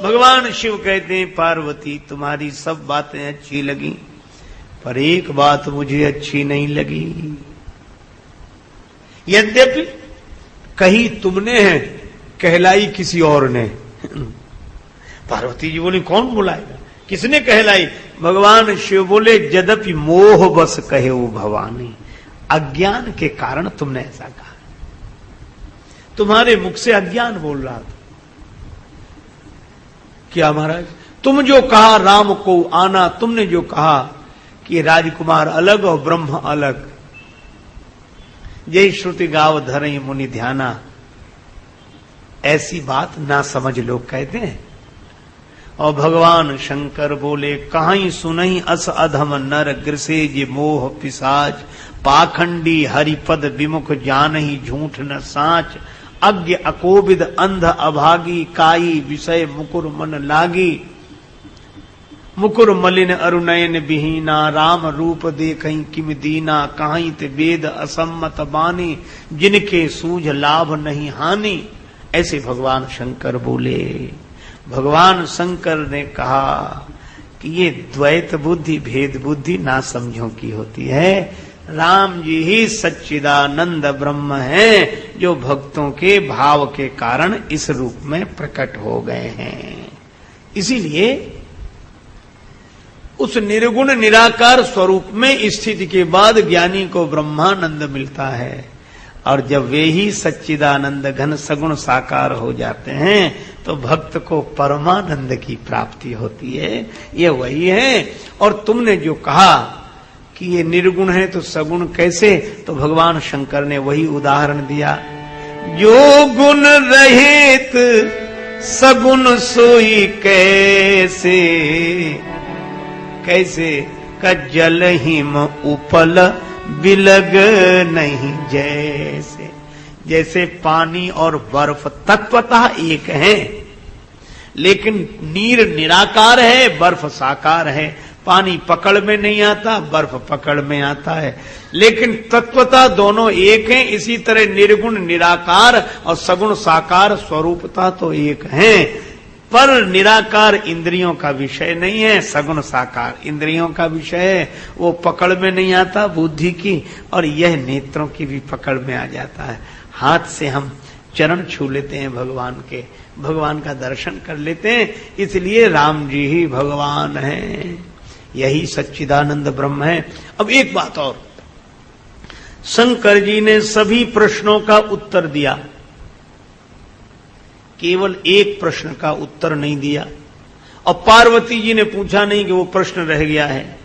भगवान शिव कहते हैं, पार्वती तुम्हारी सब बातें अच्छी लगी, पर एक बात मुझे अच्छी नहीं लगी। यद्यपि कही तुमने है, कहलाई किसी और ने। पार्वती जी बोली, कौन बुलाएगा, किसने कहलाई? भगवान शिव बोले, यद्यपि मोह बस कहे वो भवानी, अज्ञान के कारण तुमने ऐसा कहा, तुम्हारे मुख से अज्ञान बोल रहा था। क्या महाराज, तुम जो कहा राम को आना, तुमने जो कहा कि राजकुमार अलग और ब्रह्म अलग, यही श्रुति गाव धरहि मुनि ध्याना, ऐसी बात ना समझ लोग कहते हैं। और भगवान शंकर बोले, कहीं सुनई अस अधम नर ग्रसे जे मोह पिशाच, पाखंडी हरिपद विमुख जानहि झूठ न साच, अज्ञ अकोविद अंध अभागी, काई विषय मुकुर मन लागी, मुकुर मलिन अरुनयन बिहीना, राम रूप देखहीं किम दीना, कहीं ते वेद असम्मत बानी, जिनके सूझ लाभ नहीं हानि। ऐसे भगवान शंकर बोले। भगवान शंकर ने कहा कि ये द्वैत बुद्धि, भेद बुद्धि ना समझों की होती है। राम जी ही सच्चिदानंद ब्रह्म हैं, जो भक्तों के भाव के कारण इस रूप में प्रकट हो गए हैं। इसीलिए उस निर्गुण निराकार स्वरूप में स्थिति के बाद ज्ञानी को ब्रह्मानंद मिलता है, और जब वे ही सच्चिदानंद घन सगुण साकार हो जाते हैं तो भक्त को परमानंद की प्राप्ति होती है। ये वही है। और तुमने जो कहा कि ये निर्गुण है तो सगुण कैसे, तो भगवान शंकर ने वही उदाहरण दिया, जो गुण रहित सगुण सोई कैसे, कैसे का जल हिम उपल बिलग नहीं, जैसे जैसे पानी और बर्फ तत्वतः एक हैं, लेकिन नीर निराकार है, बर्फ साकार है। पानी पकड़ में नहीं आता, बर्फ पकड़ में आता है, लेकिन तत्वतः दोनों एक हैं। इसी तरह निर्गुण निराकार और सगुण साकार स्वरूपता तो एक हैं, पर निराकार इंद्रियों का विषय नहीं है, सगुण साकार इंद्रियों का विषय है। वो पकड़ में नहीं आता बुद्धि की, और यह नेत्रों की भी पकड़ में आ जाता है। हाथ से हम चरण छू लेते हैं भगवान के, भगवान का दर्शन कर लेते हैं, इसलिए राम जी ही भगवान हैं, यही सच्चिदानंद ब्रह्म है। अब एक बात और, शंकर जी ने सभी प्रश्नों का उत्तर दिया, केवल एक प्रश्न का उत्तर नहीं दिया, और पार्वती जी ने पूछा नहीं कि वो प्रश्न रह गया है।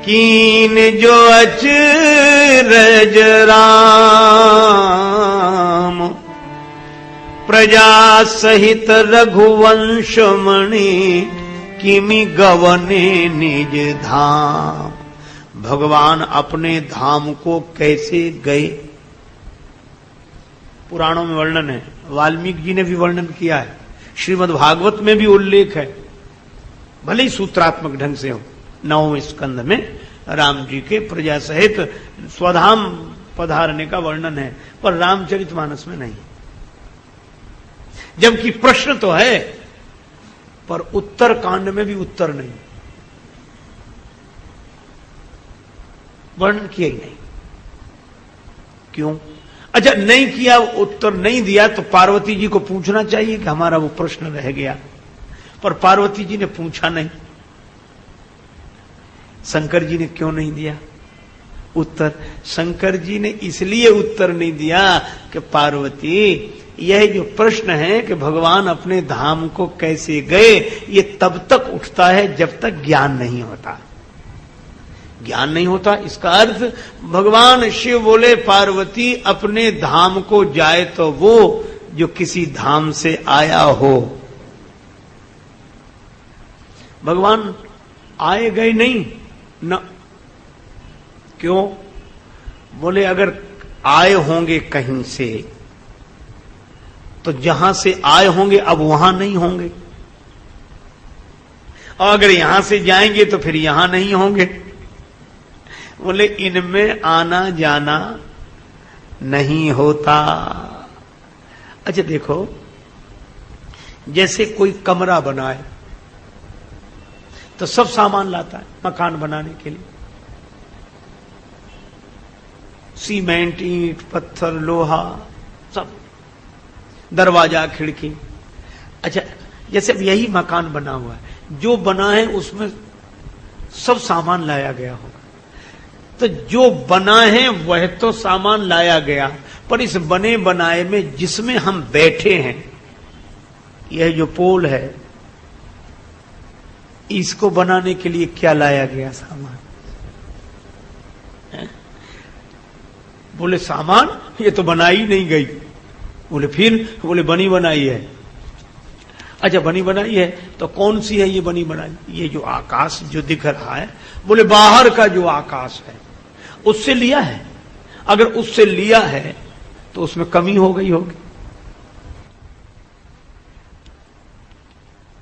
कीन जो अचरज राम प्रजा सहित रघुवंश मणि किमि गवने निज धाम। भगवान अपने धाम को कैसे गए, पुराणों में वर्णन है, वाल्मीकि जी ने भी वर्णन किया है, श्रीमद् भागवत में भी उल्लेख है, भले ही सूत्रात्मक ढंग से हो। 9वें स्कंद में राम जी के प्रजा सहित स्वधाम पधारने का वर्णन है, पर रामचरितमानस में नहीं। जबकि प्रश्न तो है, पर उत्तर कांड में भी उत्तर नहीं, वर्णन किया ही नहीं। क्यों? अच्छा, नहीं किया, उत्तर नहीं दिया, तो पार्वती जी को पूछना चाहिए कि हमारा वो प्रश्न रह गया, पर पार्वती जी ने पूछा नहीं। शंकर जी ने क्यों नहीं दिया उत्तर? शंकर जी ने इसलिए उत्तर नहीं दिया कि पार्वती, यह जो प्रश्न है कि भगवान अपने धाम को कैसे गए, ये तब तक उठता है जब तक ज्ञान नहीं होता। ज्ञान नहीं होता, इसका अर्थ भगवान शिव बोले पार्वती अपने धाम को जाए तो वो जो किसी धाम से आया हो। भगवान आए गए नहीं न, क्यों? बोले अगर आए होंगे कहीं से तो जहां से आए होंगे अब वहां नहीं होंगे, और अगर यहां से जाएंगे तो फिर यहां नहीं होंगे। बोले इनमें आना जाना नहीं होता। अच्छा देखो, जैसे कोई कमरा बनाए तो सब सामान लाता है मकान बनाने के लिए, सीमेंट, ईंट, पत्थर, लोहा, सब, दरवाजा, खिड़की। अच्छा, जैसे यही मकान बना हुआ है, जो बना है उसमें सब सामान लाया गया होगा, तो जो बना है वह तो सामान लाया गया, पर इस बने बनाए में जिसमें हम बैठे हैं, यह जो पोल है, इसको बनाने के लिए क्या लाया गया सामान है? बोले सामान ये तो बनाई नहीं गई। बोले फिर? बोले बनी बनाई है। अच्छा, बनी बनाई है तो कौन सी है ये बनी बनाई? ये जो आकाश जो दिख रहा है, बोले बाहर का जो आकाश है उससे लिया है। अगर उससे लिया है तो उसमें कमी हो गई होगी,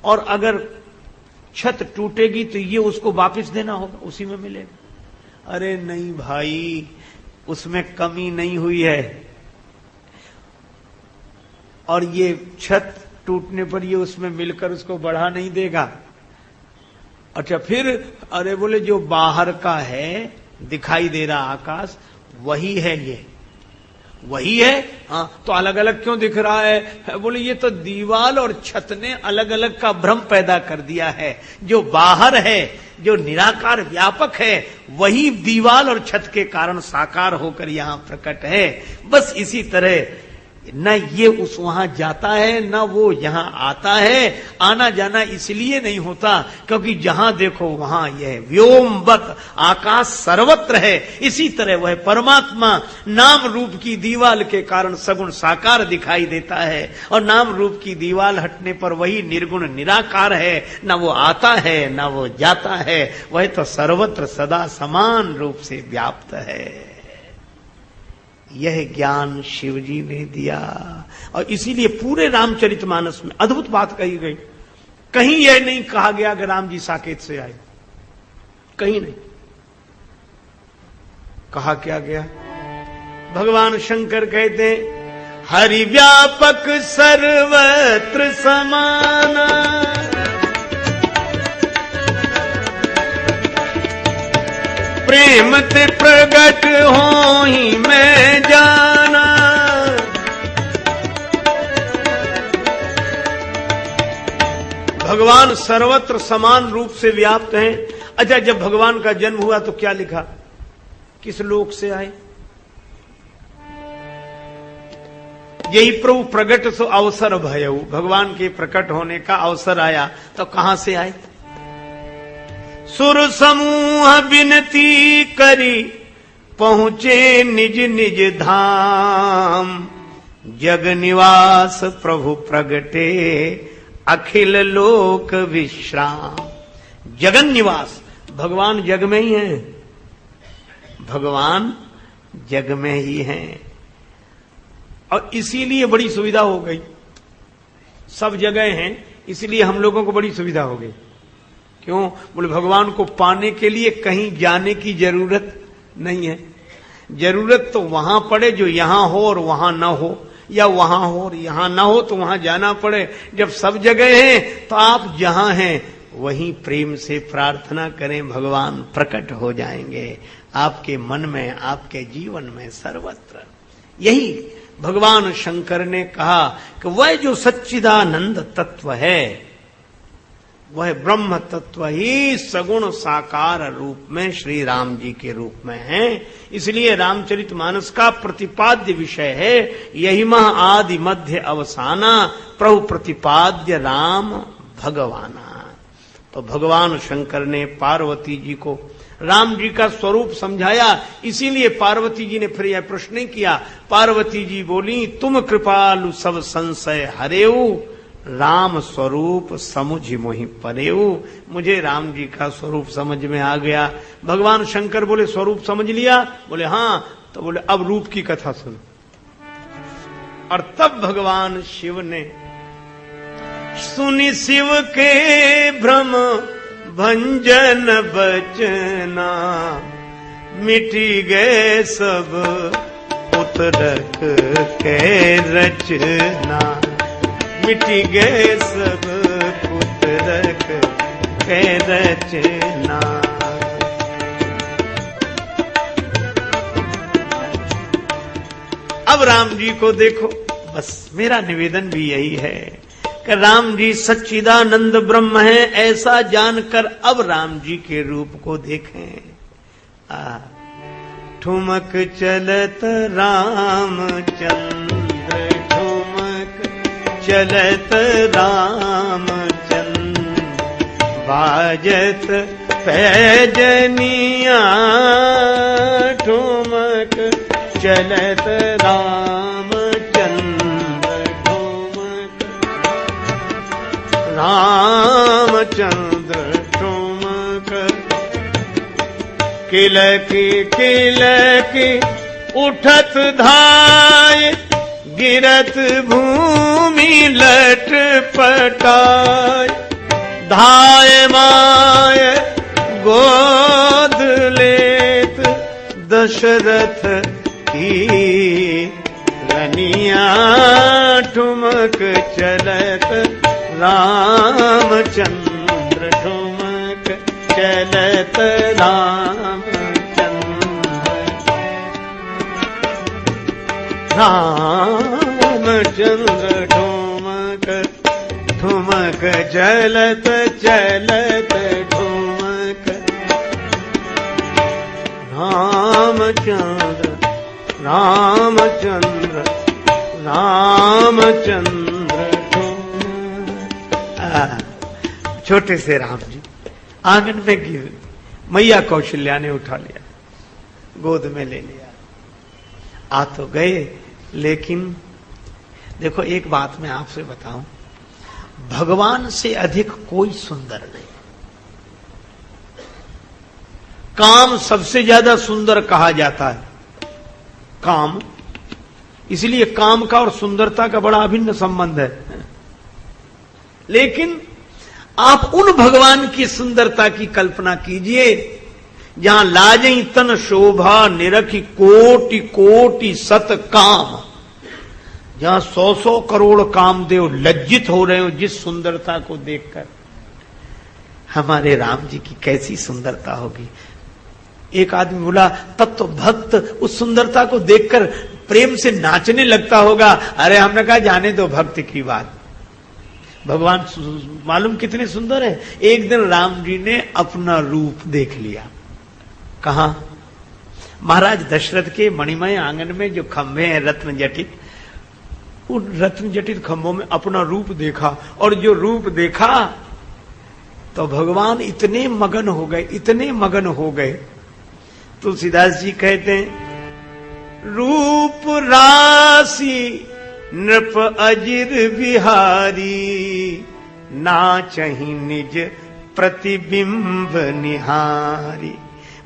और अगर छत टूटेगी तो ये उसको वापस देना होगा, उसी में मिलेगा। अरे नहीं भाई, उसमें कमी नहीं हुई है, और ये छत टूटने पर ये उसमें मिलकर उसको बढ़ा नहीं देगा। अच्छा फिर? अरे बोले जो बाहर का है दिखाई दे रहा आकाश वही है, ये वही है। हाँ, तो अलग अलग क्यों दिख रहा है? बोले ये तो दीवार और छत ने अलग अलग का भ्रम पैदा कर दिया है। जो बाहर है, जो निराकार व्यापक है, वही दीवार और छत के कारण साकार होकर यहां प्रकट है। बस इसी तरह न ये उस वहां जाता है न वो यहां आता है। आना जाना इसलिए नहीं होता क्योंकि जहां देखो वहां यह व्योमवत आकाश सर्वत्र है। इसी तरह वह परमात्मा नाम रूप की दीवाल के कारण सगुण साकार दिखाई देता है, और नाम रूप की दीवाल हटने पर वही निर्गुण निराकार है। न वो आता है न वो जाता है, वह तो सर्वत्र सदा समान रूप से व्याप्त है। यह ज्ञान शिव जी ने दिया, और इसीलिए पूरे रामचरितमानस में अद्भुत बात कही गई। कहीं यह नहीं कहा गया कि राम जी साकेत से आए, कहीं नहीं कहा। क्या गया? भगवान शंकर कहते हैं हरि व्यापक सर्वत्र समाना, प्रेम ते प्रगट होई मैं जाना। भगवान सर्वत्र समान रूप से व्याप्त हैं। अच्छा, जब भगवान का जन्म हुआ तो क्या लिखा? किस लोक से आए? यही प्रभु प्रगट सो अवसर भयऊ, भगवान के प्रकट होने का अवसर आया तो कहां से आए? सुर समूह विनती करी पहुंचे निज निज धाम, जग निवास प्रभु प्रगटे अखिल लोक विश्राम। जगन निवास, भगवान जग में ही हैं, भगवान जग में ही हैं। और इसीलिए बड़ी सुविधा हो गई, सब जगह हैं इसलिए हम लोगों को बड़ी सुविधा हो गई। क्यों? बोले भगवान को पाने के लिए कहीं जाने की जरूरत नहीं है। जरूरत तो वहां पड़े जो यहां हो और वहां ना हो, या वहां हो और यहां ना हो तो वहां जाना पड़े। जब सब जगह है तो आप जहां हैं वहीं प्रेम से प्रार्थना करें, भगवान प्रकट हो जाएंगे आपके मन में, आपके जीवन में, सर्वत्र। यही भगवान शंकर ने कहा कि वह जो सच्चिदानंद तत्व है, वह ब्रह्म तत्व ही सगुण साकार रूप में श्री राम जी के रूप में है। इसलिए रामचरितमानस का प्रतिपाद्य विषय है यही मह आदि मध्य अवसाना, प्रभु प्रतिपाद्य राम भगवाना। तो भगवान शंकर ने पार्वती जी को राम जी का स्वरूप समझाया, इसीलिए पार्वती जी ने फिर यह प्रश्न किया। पार्वती जी बोली, तुम कृपालु सब संशय हरेऊ, राम स्वरूप समुझ मोहि परेऊ। मुझे राम जी का स्वरूप समझ में आ गया। भगवान शंकर बोले, स्वरूप समझ लिया? बोले हाँ। तो बोले अब रूप की कथा सुनो। और तब भगवान शिव ने सुनि शिव के भ्रम भंजन बचना, मिटी गए सब उतरक के रचना, मिटी गए सब पुत्रक के रचना। अब राम जी को देखो, बस मेरा निवेदन भी यही है कि राम जी सच्चिदानंद ब्रह्म है, ऐसा जानकर अब राम जी के रूप को देखें। ठुमक चलत रामचंद्र, ठुमक चलत रामचंद्र, बाजत पैजनिया, ठुमक चलत रामचंद्र, ठुमक रामचंद्र ठुमक, किलकी किलकी उठत धाय, गिरत भूमि लट पटाय, धाय माय गोद लेत दशरथ की रनिया, ठुमक चलत रामचंद्र, ठुमक चलत रामचंद्र, रामचंद्र ठुमक ठुमक चलत चलत ठुमक, रामचंद्र रामचंद्र रामचंद्र ठुमक। छोटे से राम जी आंगन में गिर, मैया कौशल्या ने उठा लिया, गोद में ले लिया। आ तो गए, लेकिन देखो एक बात मैं आपसे बताऊं, भगवान से अधिक कोई सुंदर नहीं। काम सबसे ज्यादा सुंदर कहा जाता है, काम, इसलिए काम का और सुंदरता का बड़ा अभिन्न संबंध है। लेकिन आप उन भगवान की सुंदरता की कल्पना कीजिए जहां लाजई तन शोभा निरखी कोटि कोटि सत काम, जहां 100 करोड़ कामदेव लज्जित हो रहे हो जिस सुंदरता को देखकर, हमारे राम जी की कैसी सुंदरता होगी। एक आदमी बोला तब तो भक्त उस सुंदरता को देखकर प्रेम से नाचने लगता होगा। अरे हमने कहा जाने दो भक्त की बात, भगवान मालूम कितने सुंदर है। एक दिन राम जी ने अपना रूप देख लिया। कहा? महाराज दशरथ के मणिमय आंगन में जो खंभे हैं रत्न जटित, उन रत्न जटित खंभों में अपना रूप देखा। और जो रूप देखा तो भगवान इतने मगन हो गए, इतने मगन हो गए। तुलसीदास जी कहते हैं, रूप राशि नृप अजिर बिहारी, नाचहि निज प्रतिबिंब निहारी।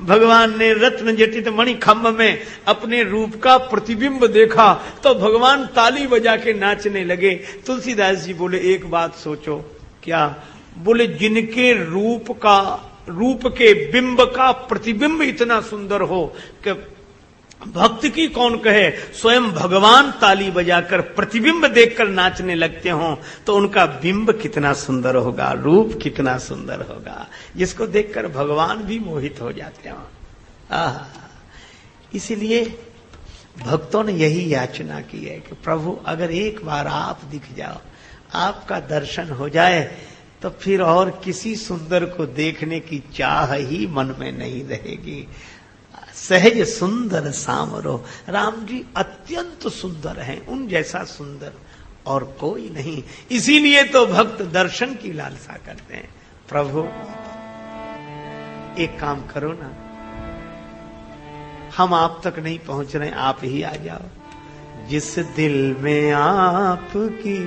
भगवान ने रत्न जटित मणि खंभ में अपने रूप का प्रतिबिंब देखा तो भगवान ताली बजा के नाचने लगे। तुलसीदास जी बोले एक बात सोचो। क्या? बोले जिनके रूप के बिंब का प्रतिबिंब इतना सुंदर हो कि भक्त की कौन कहे, स्वयं भगवान ताली बजाकर प्रतिबिंब देखकर नाचने लगते हो तो उनका बिंब कितना सुंदर होगा, रूप कितना सुंदर होगा, जिसको देखकर भगवान भी मोहित हो जाते हो। इसीलिए भक्तों ने यही याचना की है कि प्रभु अगर एक बार आप दिख जाओ, आपका दर्शन हो जाए तो फिर और किसी सुंदर को देखने की चाह ही मन में नहीं रहेगी। सहज सुंदर सामरो, राम जी अत्यंत सुंदर हैं, उन जैसा सुंदर और कोई नहीं। इसीलिए तो भक्त दर्शन की लालसा करते हैं। प्रभु एक काम करो ना, हम आप तक नहीं पहुंच रहे, आप ही आ जाओ। जिस दिल में आपकी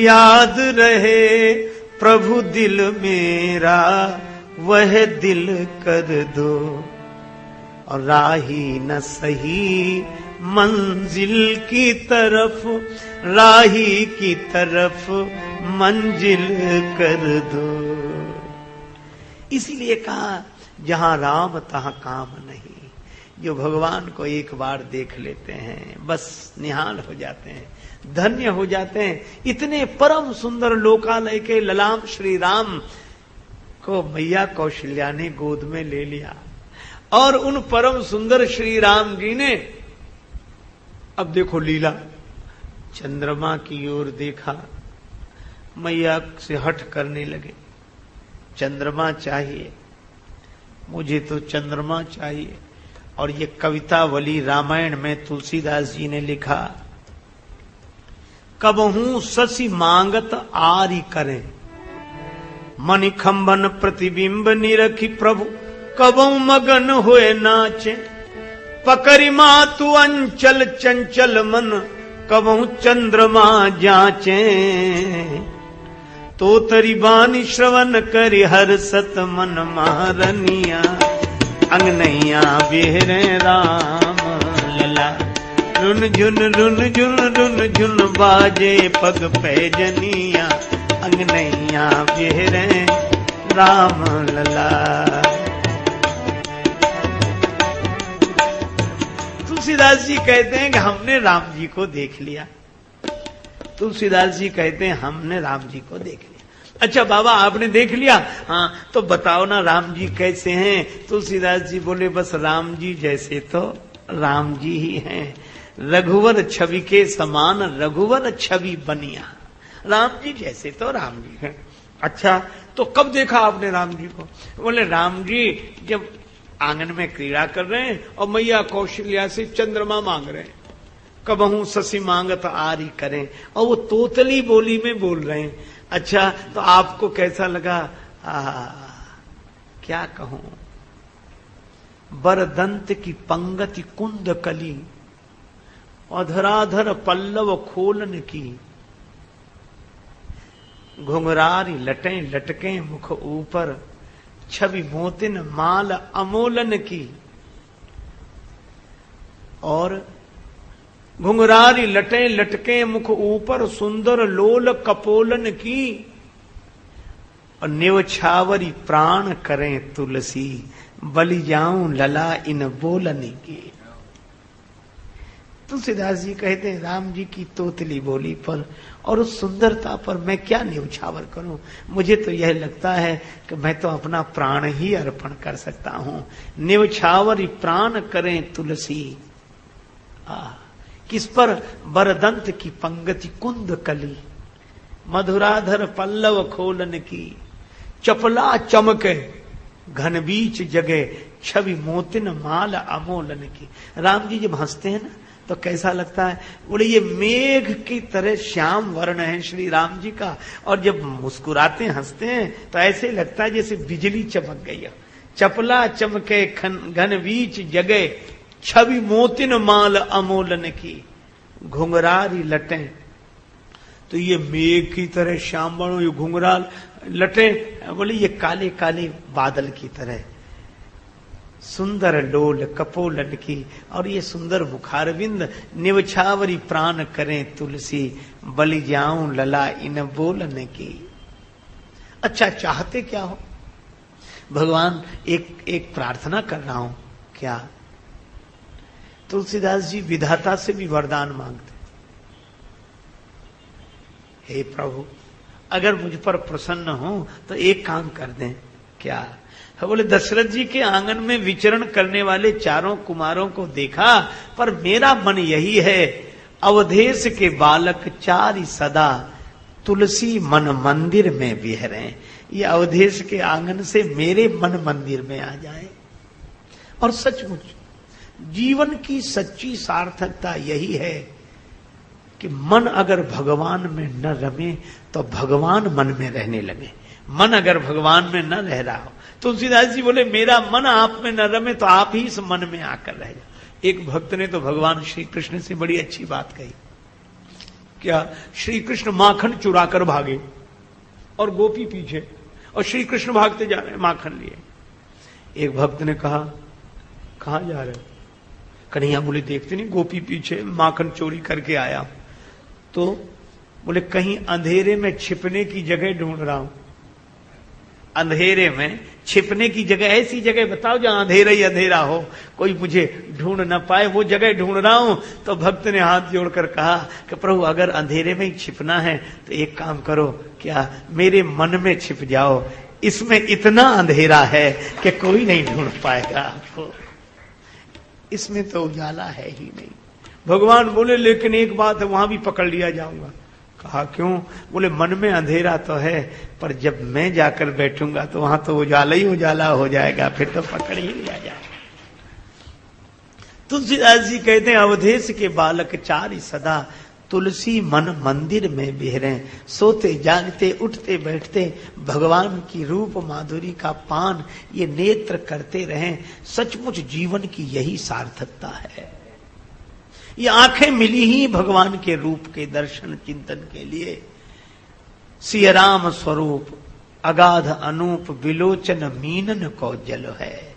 याद रहे, प्रभु दिल मेरा वह दिल कर दो। और राही न सही मंजिल की तरफ, राही की तरफ मंजिल कर दो। इसीलिए कहा जहां राम तहां काम नहीं। जो भगवान को एक बार देख लेते हैं बस निहाल हो जाते हैं, धन्य हो जाते हैं। इतने परम सुंदर लोकालय के ललाम श्री राम को मैया कौशल्या ने गोद में ले लिया और उन परम सुंदर श्री राम जी ने अब देखो लीला, चंद्रमा की ओर देखा, मैया से हठ करने लगे। चंद्रमा चाहिए मुझे, तो चंद्रमा चाहिए। और ये कवितावली रामायण में तुलसीदास जी ने लिखा, कबहू शशि मांगत आरी करें, मणिखंबन प्रतिबिंब निरखी प्रभु, कबहू मगन हुए नाचे। पकड़ी मातु अंचल चंचल मन, कबहू चंद्रमा जाचे। तो तरी बानी श्रवण करि हर सत मन मारनिया, अंगनैया बेहरे राम लला। रुन झुन रुन झुन रुन झुन बाजे पग पैजनिया, अंगनैया बेहरे राम लला। तुलसीदास जी कहते हैं कि हमने राम जी को देख लिया। तुलसीदास जी कहते हैं हमने राम जी को देख लिया। अच्छा बाबा आपने देख लिया, हाँ तो बताओ ना राम जी कैसे हैं। तुलसीदास जी बोले बस राम जी जैसे तो राम जी ही हैं, रघुवर छवि के समान रघुवर छवि बनिया। राम जी जैसे तो राम जी हैं। अच्छा तो कब देखा आपने राम जी को? बोले राम जी जब आंगन में क्रीड़ा कर रहे हैं और मैया कौशल्या से चंद्रमा मांग रहे हैं, कबहू शशि मांगत आरी करें, और वो तोतली बोली में बोल रहे हैं। अच्छा तो आपको कैसा लगा? क्या कहूं, बरदंत की पंगति कुंद कली, अधराधर पल्लव खोलन की, घुंघरारी लटें लटके मुख ऊपर, छवि मोतिन माल अमोलन की। और घुंघरारी लटें लटके मुख ऊपर, सुंदर लोल कपोलन की। और निवछावरी प्राण करें तुलसी, बलि जाऊं लला इन बोलन की। तुलसीदास जी कहते हैं राम जी की तोतली बोली पर और उस सुंदरता पर मैं क्या न्यौछावर करूं। मुझे तो यह लगता है कि मैं तो अपना प्राण ही अर्पण कर सकता हूं। न्यौछावर प्राण करें तुलसी किस पर बरदंत की पंगति कुंद कली मधुराधर पल्लव खोलन की चपला चमके घन बीच जगे छवि मोतिन माल अमोलन की। राम जी जब हंसते हैं ना तो कैसा लगता है, बोले ये मेघ की तरह श्याम वर्ण है श्री राम जी का, और जब मुस्कुराते हंसते हैं तो ऐसे लगता है जैसे बिजली चमक गई है। चपला चमके घन बीच जगे छवि मोतिन माल अमोलन की घुंघरारी लटें। तो ये मेघ की तरह श्याम वर्ण, ये घुंघराल लटे, बोले ये काले काले बादल की तरह सुंदर डोल कपोलन की, और ये सुंदर मुखारविंद निवछावरी प्राण करें तुलसी बलि जाऊं लला इन बोलन की। अच्छा चाहते क्या हो भगवान, एक प्रार्थना कर रहा हूं क्या। तुलसीदास जी विधाता से भी वरदान मांगते, हे प्रभु अगर मुझ पर प्रसन्न हो तो एक काम कर दें। क्या। बोले दशरथ जी के आंगन में विचरण करने वाले चारों कुमारों को देखा, पर मेरा मन यही है अवधेश के बालक चारि सदा तुलसी मन मंदिर में विहरें। ये अवधेश के आंगन से मेरे मन मंदिर में आ जाए। और सचमुच जीवन की सच्ची सार्थकता यही है कि मन अगर भगवान में न रमे तो भगवान मन में रहने लगे। मन अगर भगवान में न रह रहा हो, तुलसीदास जी बोले मेरा मन आप में न रमे तो आप ही इस मन में आकर रह जाओ। एक भक्त ने तो भगवान श्री कृष्ण से बड़ी अच्छी बात कही। क्या। श्री कृष्ण माखन चुरा कर भागे और गोपी पीछे, और श्री कृष्ण भागते जा रहे हैं माखन लिए। एक भक्त ने कहा कहां जा रहे हो। कन्हैया बोले देखते नहीं गोपी पीछे माखन चोरी करके आया। तो बोले कहीं अंधेरे में छिपने की जगह ढूंढ रहा हूं। अंधेरे में छिपने की जगह, ऐसी जगह बताओ जहां अंधेरा ही अंधेरा हो, कोई मुझे ढूंढ न पाए, वो जगह ढूंढ रहा हूं। तो भक्त ने हाथ जोड़कर कहा कि प्रभु अगर अंधेरे में ही छिपना है तो एक काम करो, क्या मेरे मन में छिप जाओ, इसमें इतना अंधेरा है कि कोई नहीं ढूंढ पाएगा आपको, इसमें तो उजाला है ही नहीं। भगवान बोले लेकिन एक बात है, वहां भी पकड़ लिया जाऊंगा। कहा क्यों। बोले मन में अंधेरा तो है, पर जब मैं जाकर बैठूंगा तो वहां तो उजाला ही उजाला हो जाएगा, फिर तो पकड़ ही लिया जाएगा। तुलसीदास जी कहते हैं अवधेश के बालक चारि सदा तुलसी मन मंदिर में बिहरे, सोते जागते उठते बैठते भगवान की रूप माधुरी का पान ये नेत्र करते रहें। सचमुच जीवन की यही सार्थकता है। ये आंखें मिली ही भगवान के रूप के दर्शन चिंतन के लिए। सिय राम स्वरूप अगाध अनूप विलोचन मीनन को जल है।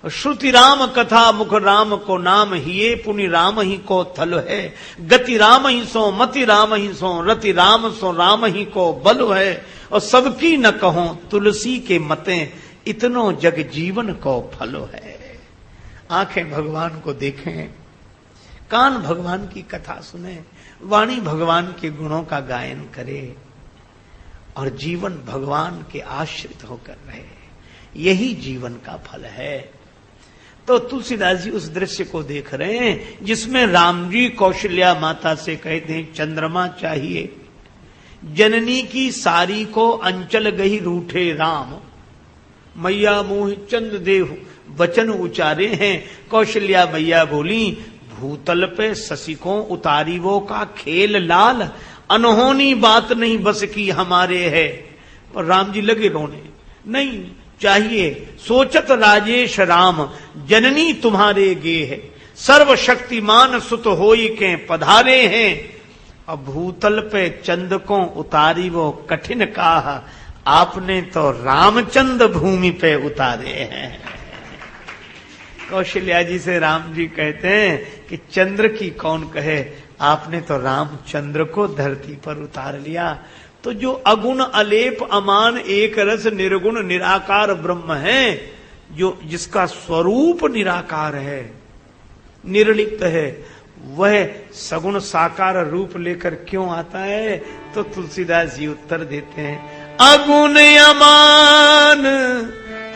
श्रुति राम कथा मुख राम को नाम हिये पुनि राम ही को थल है। गति राम ही सो मति राम ही सो रति राम सो राम ही को बल है। और सबकी न कहो तुलसी के मते इतनो जग जीवन को फलो है। आंखें भगवान को देखें, कान भगवान की कथा सुने, वाणी भगवान के गुणों का गायन करे और जीवन भगवान के आश्रित होकर रहे, यही जीवन का फल है। तो तुलसीदास जी उस दृश्य को देख रहे हैं जिसमें राम जी कौशल्या माता से कहते हैं चंद्रमा चाहिए, जननी की सारी को अंचल गही रूठे राम, मैया मोह चंद देव वचन उचारे हैं। कौशल्या मैया बोली भूतल पे ससिकों उतारी वो का खेल लाल, अनहोनी बात नहीं बस की हमारे है। पर राम जी लगे रोने, नहीं चाहिए सोचत राजेश राम जननी तुम्हारे गे है, सर्वशक्तिमान सुत होई के पधारे हैं। अब भूतल पे चंद को उतारी वो कठिन काह, आपने तो रामचंद्र भूमि पे उतारे हैं। कौशल्या जी से राम जी कहते हैं कि चंद्र की कौन कहे, आपने तो रामचंद्र को धरती पर उतार लिया। तो जो अगुण अलेप अमान एक रस निर्गुण निराकार ब्रह्म है, जो जिसका स्वरूप निराकार है, निर्लिप्त है, वह सगुण साकार रूप लेकर क्यों आता है? तो तुलसीदास जी उत्तर देते हैं, अगुण अमान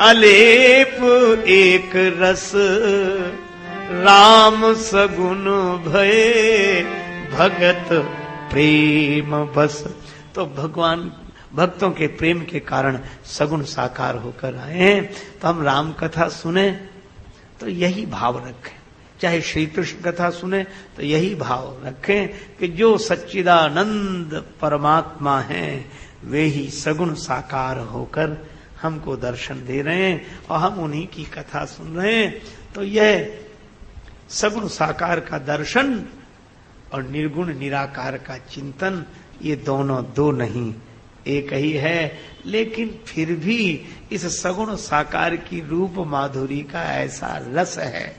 अलेप एक रस, राम सगुण भय भगत प्रेम बस। तो भगवान भक्तों के प्रेम के कारण सगुण साकार होकर आए हैं। तो हम राम कथा सुने तो यही भाव रखें, चाहे श्री कृष्ण कथा सुने तो यही भाव रखें कि जो सच्चिदानंद परमात्मा हैं वे ही सगुण साकार होकर हमको दर्शन दे रहे हैं और हम उन्हीं की कथा सुन रहे हैं। तो यह सगुण साकार का दर्शन और निर्गुण निराकार का चिंतन, ये दोनों दो नहीं एक ही है। लेकिन फिर भी इस सगुण साकार की रूप माधुरी का ऐसा रस है।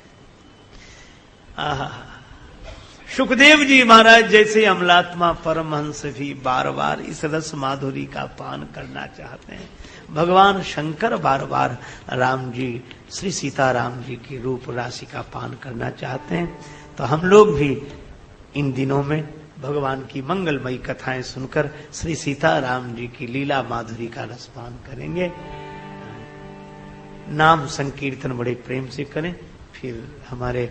सुखदेव जी महाराज जैसे अमलात्मा परमहंस भी बार बार इस रस माधुरी का पान करना चाहते हैं। भगवान शंकर बार बार राम जी, श्री सीताराम जी की रूप राशि का पान करना चाहते हैं। तो हम लोग भी इन दिनों में भगवान की मंगलमयी कथाएं सुनकर श्री सीताराम जी की लीला माधुरी का रसपान करेंगे। नाम संकीर्तन बड़े प्रेम से करें। फिर हमारे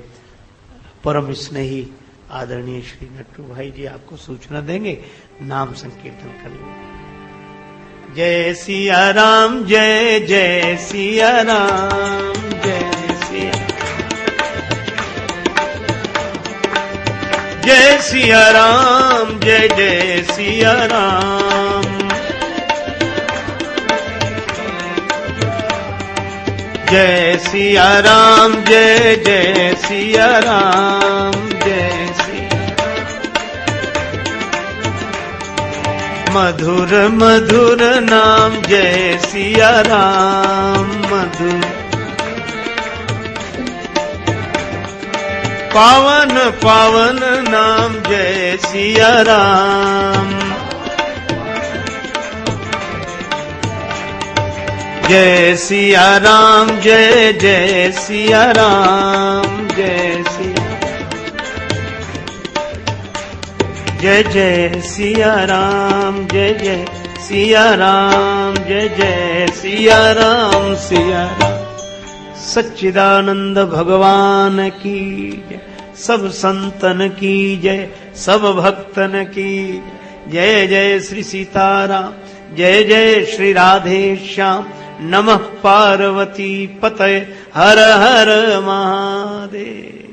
परम स्नेही आदरणीय श्री नट्टू भाई जी आपको सूचना देंगे, नाम संकीर्तन कर लेंगे। जय सिया राम, जय जय सिया राम, जय सिया, जय सिया राम, जय जय सिया राम, जय सिया राम, जय जय सिया राम, जय सिया। मधुर मधुर नाम जय सिया राम, मधुर पावन पावन नाम जय सिया राम, जय सिया राम, जय जय सिया राम, जय सिया, जय जय सिया राम, जय जय सिया राम, जय जय सिया राम, सिया राम। सच्चिदानंद भगवान की जय, सब संतन की जय, सब भक्तन की जय। जय श्री सीताराम, जय जय श्री राधे श्याम। नमः पार्वती पतये, हर हर महादेव।